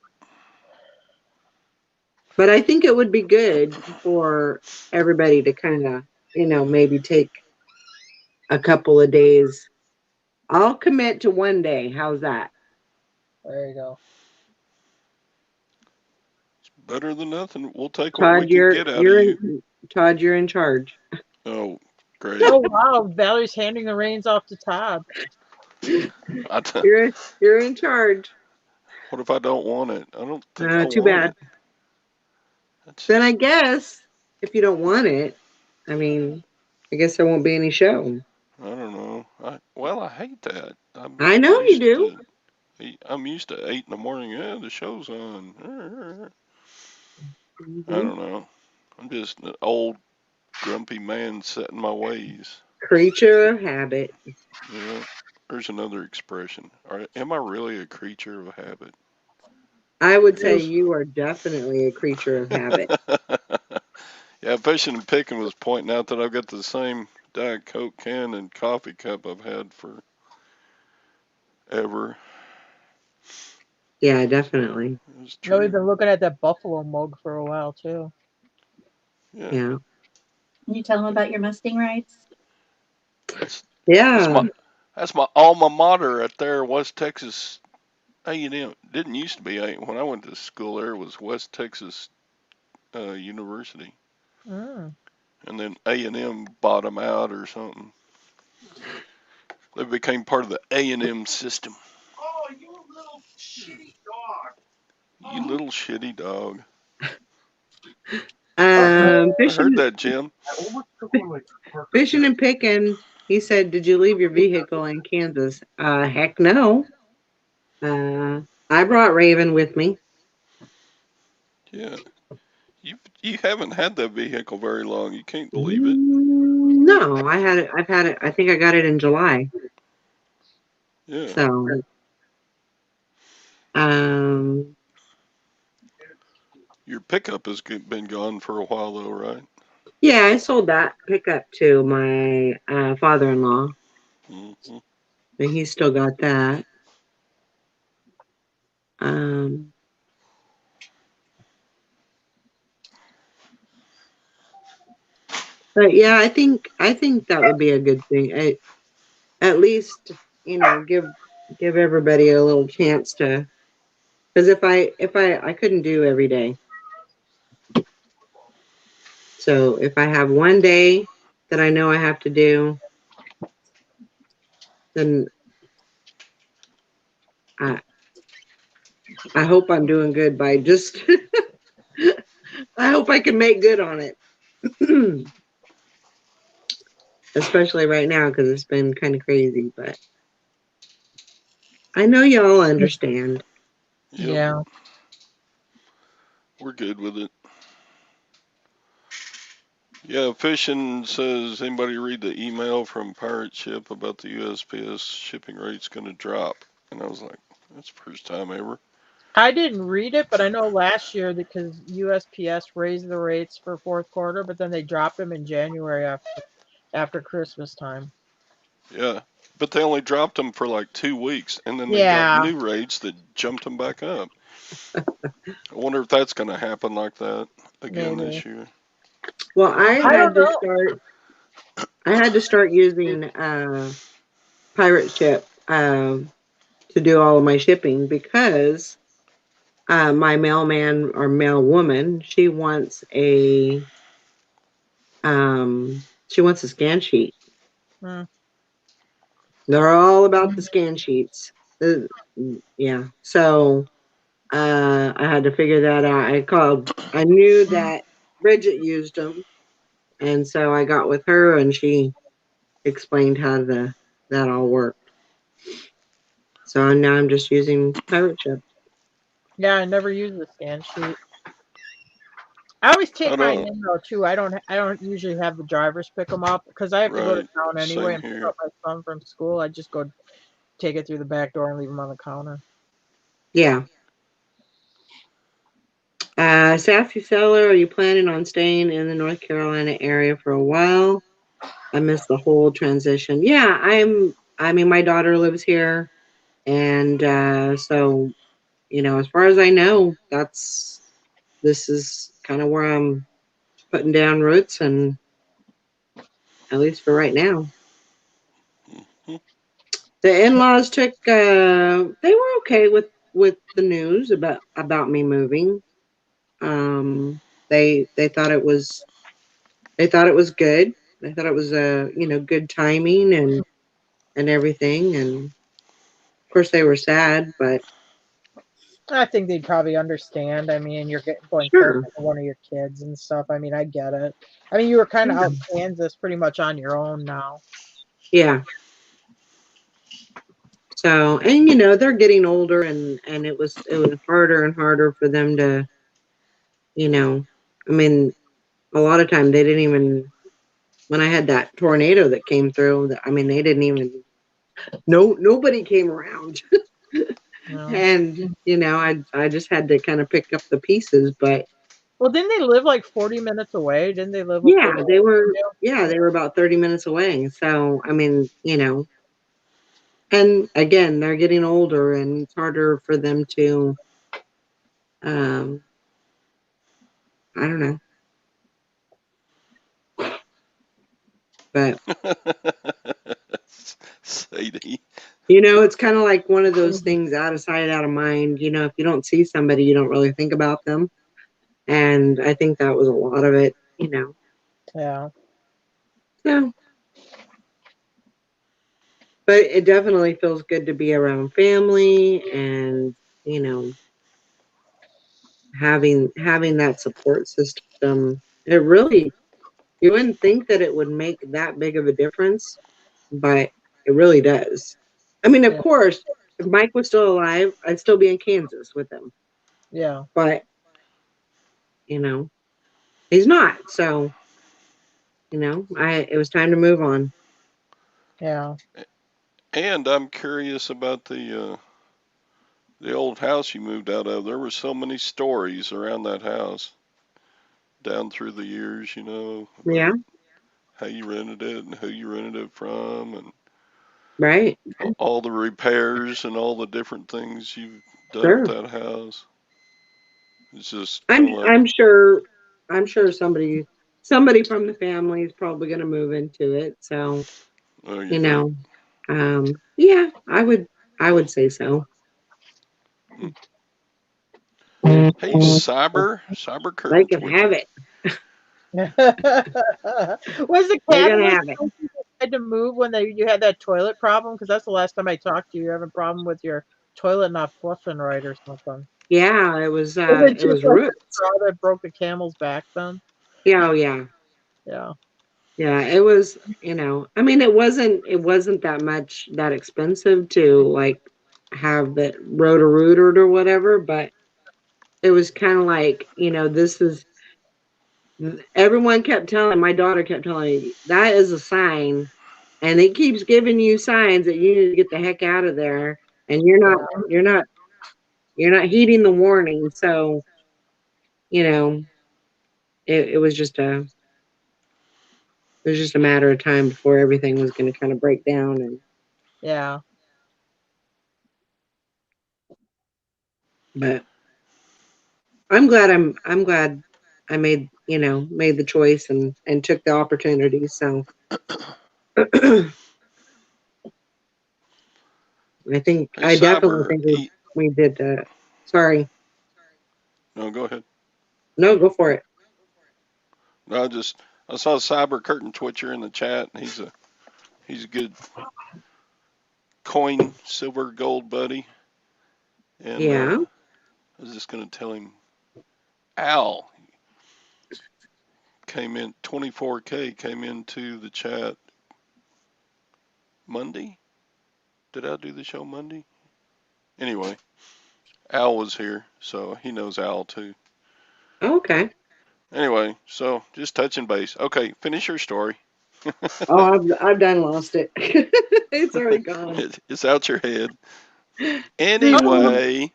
But I think it would be good for everybody to kind of, maybe take a couple of days. I'll commit to one day. How's that? There you go. Better than nothing. We'll take what we Todd, can get out of you. Todd, you're in charge. Oh, great. Oh wow, Valerie's handing the reins off to Todd. I t- You're in charge. what if I don't want it? I don't think I Too want bad. it. That's Then I just, guess if you don't want it, I mean, I guess there won't be any show. I don't know. Well, I hate that. I'm I know you used do. to I'm used to 8 in the morning. Yeah, the show's on. I Hmm. don't know. I'm just an old grumpy man set in my ways. Creature of habit. Yeah. There's another expression. Am I really a creature of habit? I would I say guess. you are definitely a creature of habit. Yeah, Fishing and Picking was pointing out that I've got the same Diet Coke can and coffee cup I've had forever. Yeah, definitely. It's You know, we've true. been looking at that buffalo mug for a while too. Yeah, Yeah. Can you tell them about your Mustang rides? that's that's Yeah. my alma mater right there, West Texas A&M. Didn't used to be when I went to school. There was West Texas University, Mm. and then A&M bought them out or something. They became part of the A&M system. Oh, you little shitty dog. You little shitty dog. Um, I heard fishing, that, Jim. I overtook one of my Parker fishing and picking. He said, "Did you leave your vehicle in Kansas?" Heck no. I brought Raven with me. Yeah, you haven't had that vehicle very long. You can't believe it. No, I had it. I've had it. I think I got it in July. Yeah. So, um, Your pickup has been gone for a while though, right? yeah, I sold that pickup to my father-in-law, Hmm. but he's still got that. Um, but yeah, I think that would be a good thing. At least give everybody a little chance to. Because if I couldn't do every day. So if I have one day that I know I have to do, then I I hope I'm doing good by just I hope I can make good on it. Especially right now because it's been kind of crazy, but I know y'all understand. Yep, Yeah. we're good with it. Yeah, Fishing says, anybody read the email from Pirate Ship about the USPS shipping rate's going to drop? And I was like, that's the first time ever. I didn't read it, but I know last year because USPS raised the rates for fourth quarter, but then they dropped them in January after Christmas time. Yeah, but they only dropped them for like 2 weeks, and then they got Yeah, new rates that jumped them back up. I wonder if that's going to happen like that again maybe. this year. Well, I don't know. I had to start using pirate ship to do all of my shipping because my mailman or mail woman, she wants a scan sheet. Hmm. They're all about the scan sheets. Uh, yeah. So I had to figure that out. I knew that Bridget used them. And so I got with her and she explained how that all worked. So now I'm just using pirate ship. Yeah, I never use the scan sheet. I always I take mine don't. in though too. I don't usually have the drivers pick them up because I have to go to Right. town anyway Same and pick here. up my son from school. I just go take it through the back door and leave him on the counter. Yeah. Sassy Seller, are you planning on staying in the North Carolina area for a while? I missed the whole transition. Yeah, I mean, my daughter lives here, and so, as far as I know, this is kind of where I'm putting down roots, and at least for right now. Hmm. The in-laws took they were okay with the news about me moving. They thought it was good. They thought it was good timing and everything, and of course they were sad, but I think they'd probably understand. I mean, you're going closer sure. to one of your kids and stuff. I mean, I get it. I mean, you were kind of Yeah. out in Kansas pretty much on your own now. Yeah. So, and they're getting older, and it was harder and harder for them to, I mean, a lot of time they didn't even, when I had that tornado that came through, I mean, they didn't even, nobody came around. No. And, I just had to kind of pick up the pieces, but Well, didn't they live like 40 minutes away? Didn't they live a yeah, 40 they were, minutes they were about 30 minutes away. So, I mean, and again, they're getting older and it's harder for them to, um, I don't know, but Sadie. it's kind of like one of those things, out of sight, out of mind. If you don't see somebody, you don't really think about them. And I think that was a lot of it, Yeah. so, but it definitely feels good to be around family and, you know, having that support system. It really, you wouldn't think that it would make that big of a difference, but it really does. I mean, of Yeah. course, if Mike was still alive, I'd still be in Kansas with him, Yeah. but he's not. So, it was time to move on. Yeah. And I'm curious about the old house you moved out of. There were so many stories around that house down through the years, Yeah, about how you rented it and who you rented it from, and right. all the repairs and all the different things you've done with Sure. that house. It's just I'm kind of like, I'm sure I'm sure somebody from the family is probably going to move into it. So, oh, you you think? know, yeah, I would say so. Hmm. Hey, Cyber They Curtain can have Twitcher. it. Was the They're cat gonna was have it. had to move when you had that toilet problem? Because that's the last time I talked to you. You're having a problem with your toilet not flushing right or something. Yeah, Was it it just was like the roots. straw that broke the camel's back then? Yeah, oh yeah. Yeah. Yeah, it was, I mean, it wasn't that expensive to like have the rotor rooted or whatever, but it was kind of like, this is, everyone kept telling, my daughter kept telling me, that is a sign, and it keeps giving you signs that you need to get the heck out of there, and Yeah. you're not heeding the warning. So, you know, it was just a matter of time before everything was going to kind of break down. And Yeah. but I'm glad I made the choice and took the opportunity. So Hey, I definitely Cyber. think we did that. Sorry. No, go ahead. No, go for it. No, I saw Cyber Curtain Twitcher in the chat. He's a good coin, silver, gold buddy. And Yeah. I was just gonna tell him, Al came in, 24K came into the chat Monday. Did I do the show Monday? Anyway, Al was here, so he knows Al too. Okay. Anyway, so just touching base. Okay, finish your story. Oh, I've done lost it. It's already gone. It's out your head. Oh, Anyway,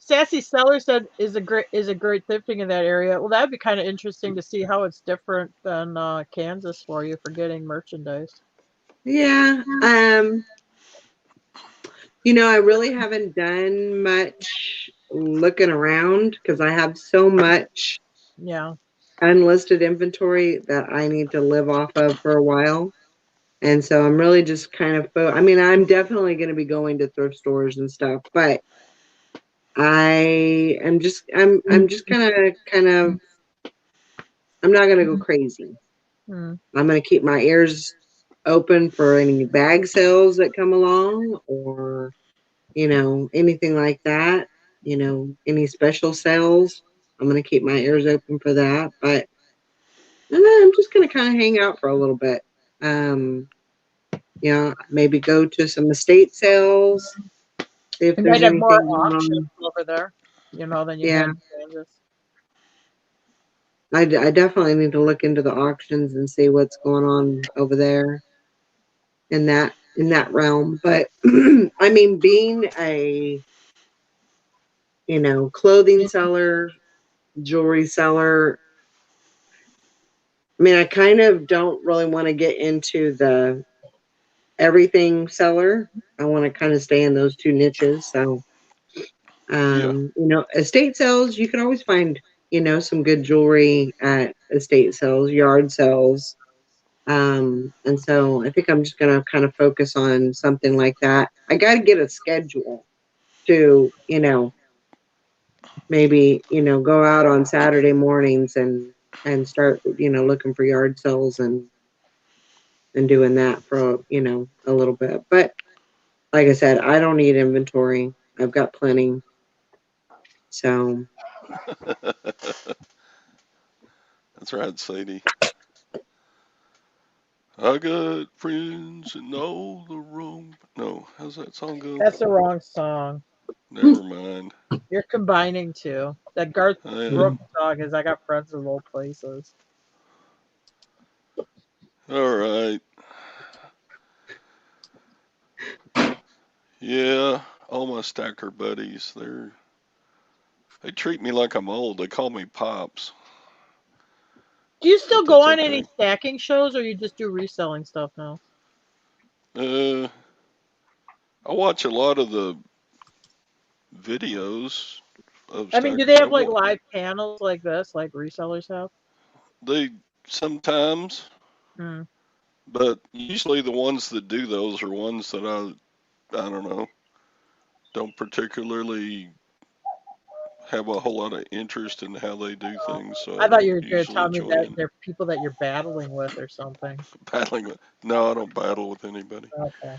Sassy Seller said is a great thrifting in that area. Well, that'd be kind of interesting to see how it's different than Kansas for you for getting merchandise. Yeah. I really haven't done much looking around because I have so much Yeah. unlisted inventory that I need to live off of for a while. And so I'm really just kind of, I mean, I'm definitely going to be going to thrift stores and stuff, but I'm just kind of, I'm not going to go crazy. Hmm. I'm going to keep my ears open for any bag sales that come along or, anything like that, any special sales. I'm going to keep my ears open for that, but I'm just going to kind of hang out for a little bit. Um, maybe go to some estate sales, see if You there's might have more anything going auctions on. over there, than you Yeah, had in Kansas. I definitely need to look into the auctions and see what's going on over there in that realm. But I mean, being a clothing seller, jewelry seller, I mean, I kind of don't really want to get into the everything seller. I want to kind of stay in those two niches. So, Yeah. estate sales, you can always find, some good jewelry at estate sales, yard sales. And so I think I'm just going to kind of focus on something like that. I got to get a schedule to, maybe, go out on Saturday mornings and start, looking for yard sales and doing that for, a little bit. But like I said, I don't need inventory. I've got plenty. So, That's right, Sadie. I got friends in all the wrong. No, how's that song go? That's the wrong song. Never mind. You're combining two. That Garth I, Brooks song is "I Got Friends in Low Places." all right. Yeah, all my stacker buddies, they treat me like I'm old. They call me Pops, Do you still but go that's on any okay. stacking shows, or you just do reselling stuff now? Uh, I watch a lot of the videos of I mean, do stacker. they have like live panels like this, like resellers have? They sometimes, Hmm. but usually the ones that do those are ones that I don't know, don't particularly have a whole lot of interest in how they do Oh, things, so I I thought don't you were going to usually tell me that join. they're people that you're battling with or something. Battling with, no, I don't battle with anybody. Okay.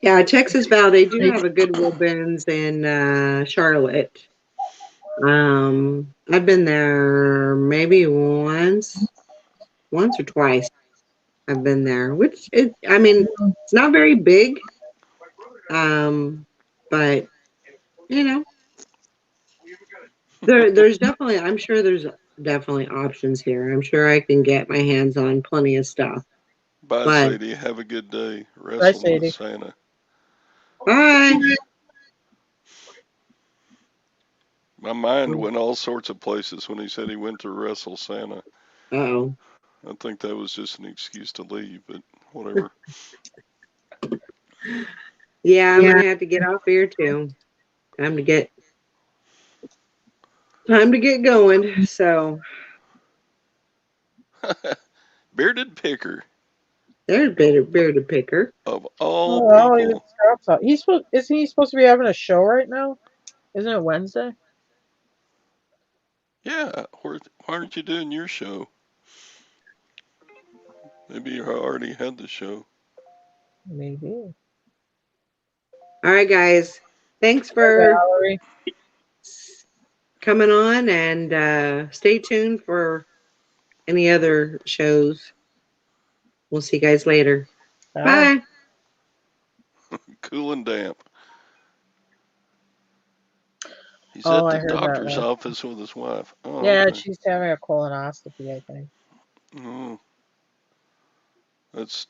yeah, Texas Val, they do have a Goodwill Bins in Charlotte. I've been there maybe once or twice. I've been there, I mean, it's not very big. But you know, there's definitely, I'm sure there's definitely options here. I'm sure I can get my hands on plenty of stuff. Bye, But Sadie. Have a good day. Bye, Wrestling with Sadie. Santa. bye. My mind went all sorts of places when he said he went to wrestle Santa. Oh, I think that was just an excuse to leave, but whatever. yeah, I'm gonna have to get off here too. Time to get time to get going. So Bearded Picker, there's bearded picker. of all Oh, well, even people. Scott's out. Isn't he supposed to be having a show right now? Isn't it Wednesday? Yeah, why aren't you doing your show? Maybe you already had the show. Maybe. All right, guys. Thanks Bye, for Valerie. coming on, and stay tuned for any other shows. We'll see you guys later. Bye. Bye. Cool and damp. He's Oh, at I the heard that doctor's last. office with his wife. Oh, Yeah, okay. she's having a colonoscopy, I think. Oh, that's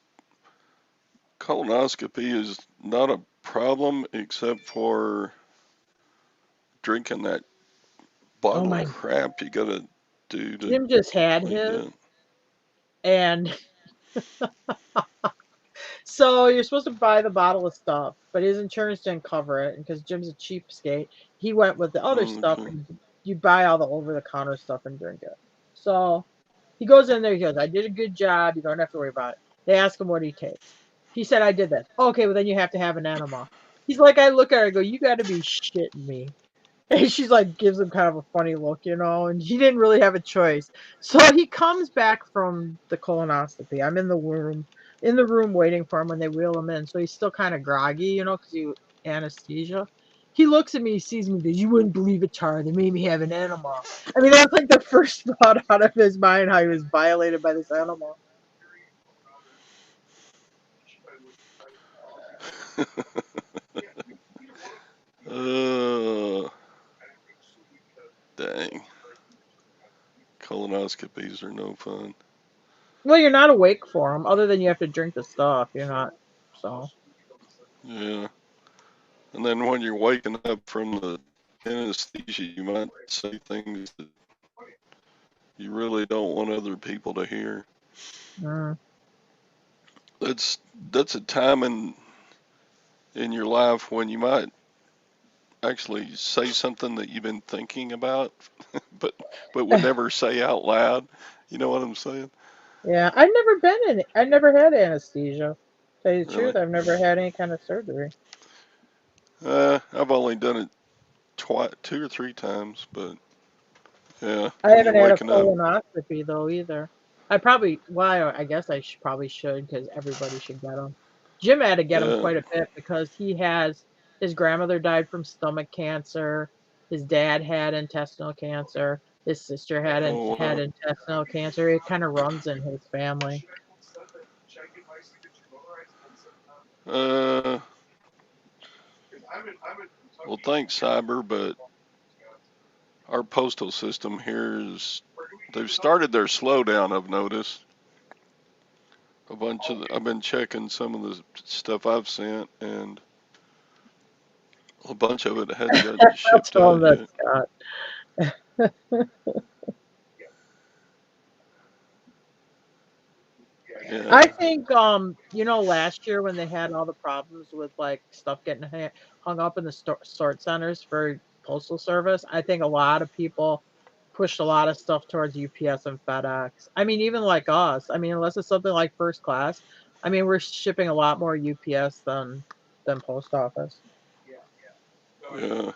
Colonoscopy is not a problem except for drinking that Oh bottle of my, crap you gotta do to Jim just had clean his, that. and so you're supposed to buy the bottle of stuff, but his insurance didn't cover it, and because Jim's a cheapskate, he went with the other stuff, Okay. and you buy all the over the counter stuff and drink it. So he goes in there, he goes, I did a good job, you don't have to worry about it. They ask him what he takes. He said, I did this. Okay, well then you have to have an enema. He's like, I look at her, I go, you gotta be shitting me. And she's like, gives him kind of a funny look, and he didn't really have a choice. So he comes back from the colonoscopy. I'm in the room waiting for him when they wheel him in. So he's still kind of groggy, because he anesthesia. He looks at me, he sees me, goes, you wouldn't believe it, Char. They made me have an enema. I mean, that's like the first thought out of his mind, how he was violated by this enema. uh, Dang. Colonoscopies are no fun. Well, you're not awake for him, other than you have to drink the stuff. You're not, so. Yeah. And then when you're waking up from the anesthesia, you might say things that you really don't want other people to hear. Mm. That's that's a time in your life when you might actually say something that you've been thinking about, but would never say out loud. You know what I'm saying? Yeah, I've never had anesthesia. Tell you the Really? truth, I've never had any kind of surgery. I've only done it twice, 2 or 3 times, but yeah, I when you're haven't had a waking up, colonoscopy though either. I probably, well, I guess probably should because everybody should get them. Jim had to get them yeah, quite a bit because his grandmother died from stomach cancer. His dad had intestinal cancer. His sister oh had wow, intestinal cancer. It kind of runs in his family. uh, well, thanks, Cyber, but our postal system here they've started their slowdown. I've noticed I've been checking some of the stuff I've sent, and a bunch of it hadn't gotten I'll shipped tell him out that, yet. Scott. I Yeah, think last year when they had all the problems with like stuff getting hung up in the sort centers for postal service, I think a lot of people pushed a lot of stuff towards UPS and FedEx. I mean, even like us. I mean, unless it's something like first class, I mean, we're shipping a lot more UPS than post office. yeah,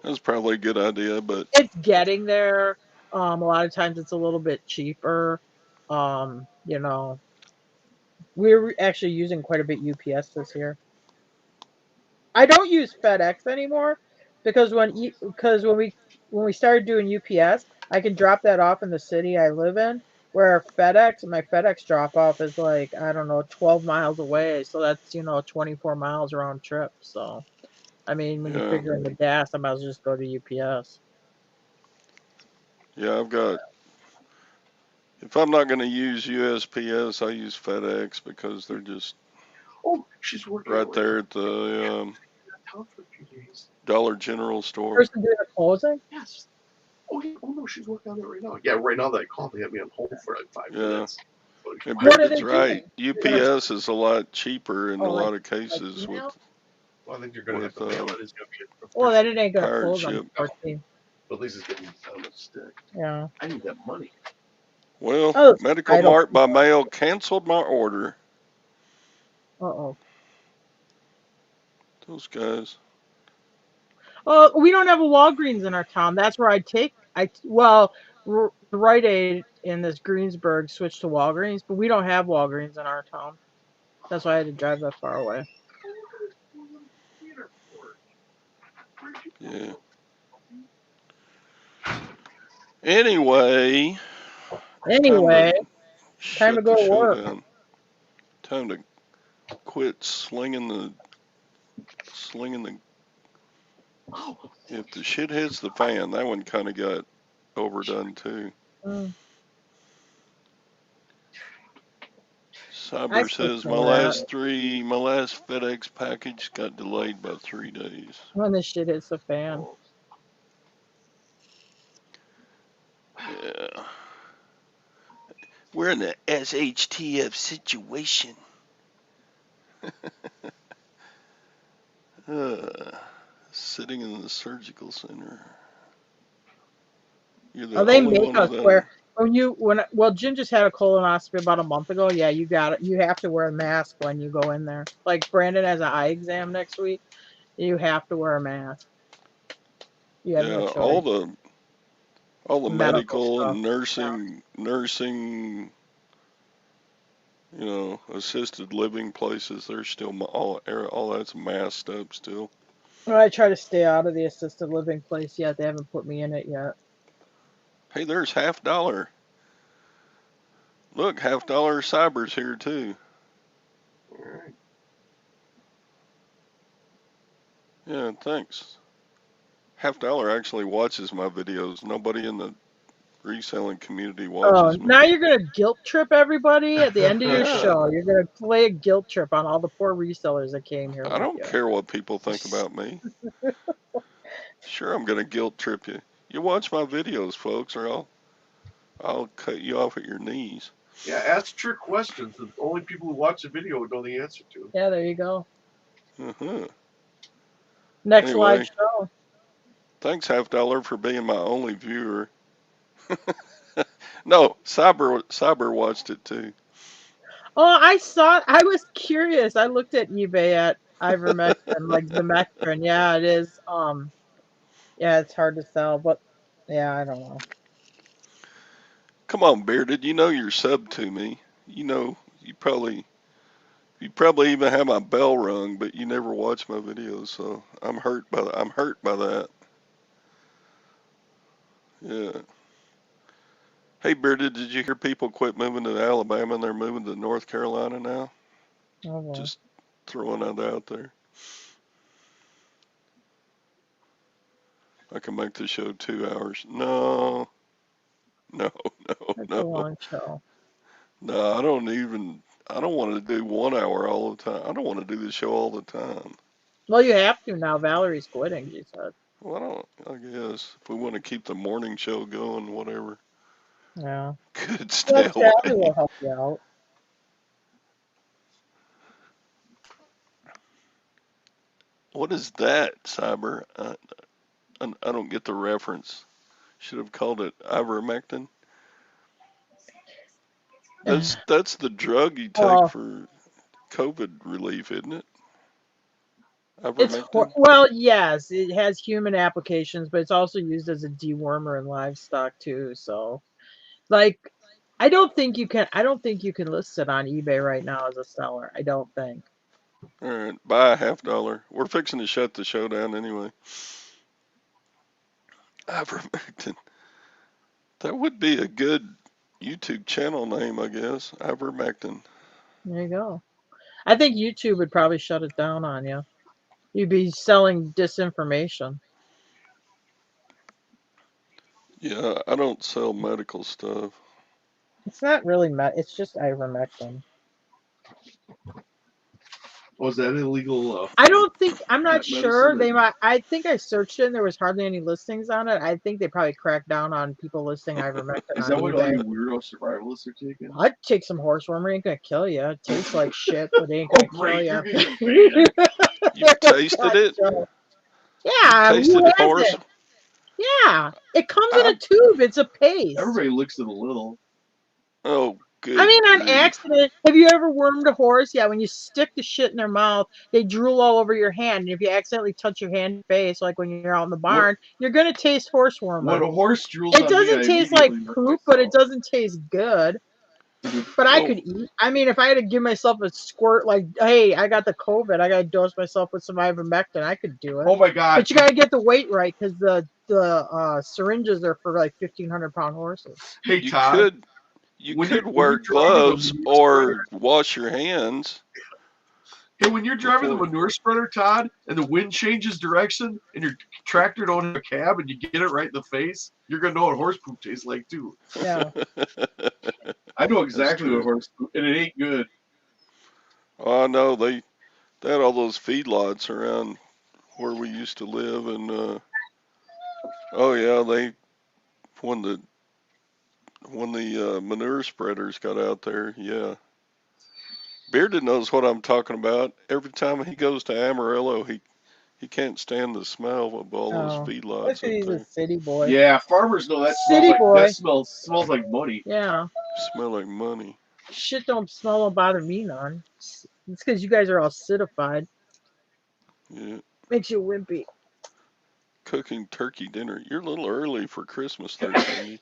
that's probably a good idea, but It's getting there. A lot of times it's a little bit cheaper. You know, we're actually using quite a bit UPS this year. I don't use FedEx anymore because when we started doing UPS, I can drop that off in the city I live in. Where my FedEx drop off is like, I don't know, 12 miles away. So that's, 24 miles round trip. So, I mean, when you yeah, figure in the gas, I might as well just go to UPS. yeah, if I'm not going to use USPS, I use FedEx because they're just Oh, she's working on it right right now. there at the Not town for a few days. Dollar General store. Person doing the closing? Yes. Oh, yeah. Oh, no, she's working on it right now. Yeah, right now that I called, they had me on hold for like 5 minutes. Yeah, But and What are Brendan's they right. doing? They're gonna, UPS is a lot cheaper in a like, lot of cases email? well, I think you're going to have with to mail it. It's going to be Well, then official. it ain't gonna pirate close on ship. the 14th. But at least it's getting on the stick. Yeah. I need that money. Well, Oh, those Medical idle Mart by people. mail canceled my order. Uh-oh. Those guys. We don't have a Walgreens in our town. That's where the Rite Aid in this Greensburg switched to Walgreens, but we don't have Walgreens in our town. That's why I had to drive that far away. Yeah. Anyway, time Anyway, to time to shut go the to show work. down. Time to quit slinging the. If the shit hits the fan, that one kind of got overdone too. Mm. I Cyber still says say that my last FedEx package got delayed by 3 days. when this shit hits the fan. Yeah. We're in the SHTF situation. Sitting in the surgical center. You're the Oh, they only make one us without wear a. well, Jim just had a colonoscopy about a month ago. Yeah, you got it. You have to wear a mask when you go in there. Like Brandon has an eye exam next week. You have to wear a mask. You have no Yeah, choice. all the Medical medical stuff. and nursing, assisted living places. They're still all that's masked up still. Well, I try to stay out of the assisted living place yet. They haven't put me in it yet. Hey, there's half dollar. Look, half dollar cyber's here too. All right. Yeah, thanks. Half dollar actually watches my videos. Nobody in the reselling community Oh, watches me. now you're gonna guilt trip everybody at the end of your Yeah, show. You're gonna play a guilt trip on all the poor resellers that came here I with don't you. care what people think about me. Sure, I'm gonna guilt trip you. You watch my videos, folks, or I'll cut you off at your knees. Yeah, ask trick questions that only people who watch the video would know the answer to. Yeah, there you go. Uh-huh. Next live Anyway, show. thanks half dollar for being my only viewer. No, Cyber watched it too. Oh, I saw. I was curious. I looked at eBay at ivermectin, like the Mectrin. Yeah, it is. Yeah, it's hard to sell, but yeah, I don't know. Come on, Bearded, you know you're sub to me. You know you probably even have my bell rung, but you never watch my videos, so I'm hurt by that. Yeah. Hey, Bearded, did you hear people quit moving to Alabama and they're moving to North Carolina now? Oh well. Just throwing that out there. I can make the show 2 hours. No, no, no, It's a no. long show. No, I don't want to do 1 hour all the time. I don't want to do the show all the time. Well, you have to now. Valerie's quitting. She said. Well, I guess if we want to keep the morning show going, whatever. Yeah. Could Well, stay Sally away. will help you out. What is that, Cyber? I don't get the reference. Should have called it ivermectin. That's the drug you take Well, for COVID relief, isn't it? it's Ivermectin. well, yes, it has human applications, but it's also used as a dewormer in livestock too. So, like, I don't think you can list it on eBay right now as a seller. I don't think. All right, buy a half dollar. We're fixing to shut the show down anyway. Ivermectin. That would be a good YouTube channel name, I guess. Ivermectin. There you go. I think YouTube would probably shut it down on you. You'd be selling disinformation. Yeah, I don't sell medical stuff. It's not really it's just ivermectin. Was that illegal I don't think I'm not medicine? sure. They might I think I searched it and there was hardly any listings on it. I think they probably cracked down on people listing ivermectin Is on that what all eBay. you weirdo survivalists are taking? I'd take some horse worm. It ain't gonna kill you. It tastes like shit, but it ain't Oh, gonna kill great! you. You're gonna get banned. You've tasted it? You've Yeah, who tasted horse? hasn't? Yeah, it comes in I, a tube. It's a paste. Everybody licks it a little. oh, I good mean, on grief. accident. Have you ever wormed a horse? Yeah, when you stick the shit in their mouth, they drool all over your hand. And if you accidentally touch your hand face, like when you're out in the What barn, you're gonna taste horse worm. when a horse drools It on me, I doesn't taste like immediately lick poop, but it myself. doesn't taste good. But I Well, could eat. I mean, if I had to give myself a squirt, like, hey, I got the COVID, I got to dose myself with some ivermectin, I could do it. Oh my god! But you got to get the weight right because the syringes are for like 1,500-pound horses. Hey you Todd, could you when could you're wear driving the gloves manure spreader, or wash your hands hey, when you're driving the before. manure spreader, Todd, and the wind changes direction, and your tractor don't have a cab, and you get it right in the face, you're gonna know what horse poop tastes like too. Yeah. I know That's exactly what true. horse poop, and it ain't good. Oh, I know they had all those feedlots around where we used to live, and oh yeah, they when the manure spreaders got out there, yeah. Bearded knows what I'm talking about. Every time he goes to Amarillo, he can't stand the smell of all those Oh, that's feedlots 'cause up he's a there. city boy. Yeah, farmers know that smells City like that boy. smells like money. Yeah. Smell like money. Shit don't smell or bother me none. It's because you guys are all citified. Yeah. Makes you wimpy. Cooking turkey dinner. You're a little early for Christmas there, Cindy.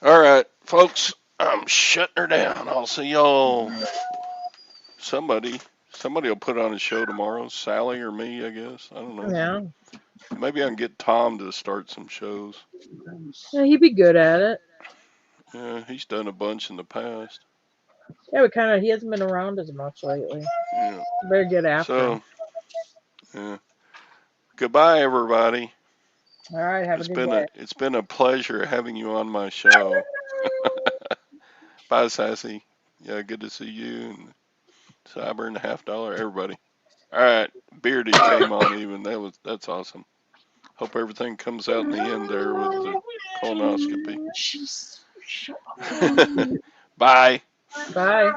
All right, folks. I'm shutting her down. I'll see y'all. Somebody, somebody will put on a show tomorrow. Sally or me, I guess. I don't know. Yeah. Maybe I can get Tom to start some shows. Yeah, he'd be good at it. Yeah, he's done a bunch in the past. Yeah, but kind of he hasn't been around as much lately. Yeah. Better get after him. So, yeah. Goodbye, everybody. All right, have a good day. It's been a pleasure having you on my show. Bye, Sassy. Yeah, good to see you and Cyber and Half Dollar, everybody. All right, Bearded came on even. That's awesome. Hope everything comes out in the end there with the colonoscopy. Bye. Bye.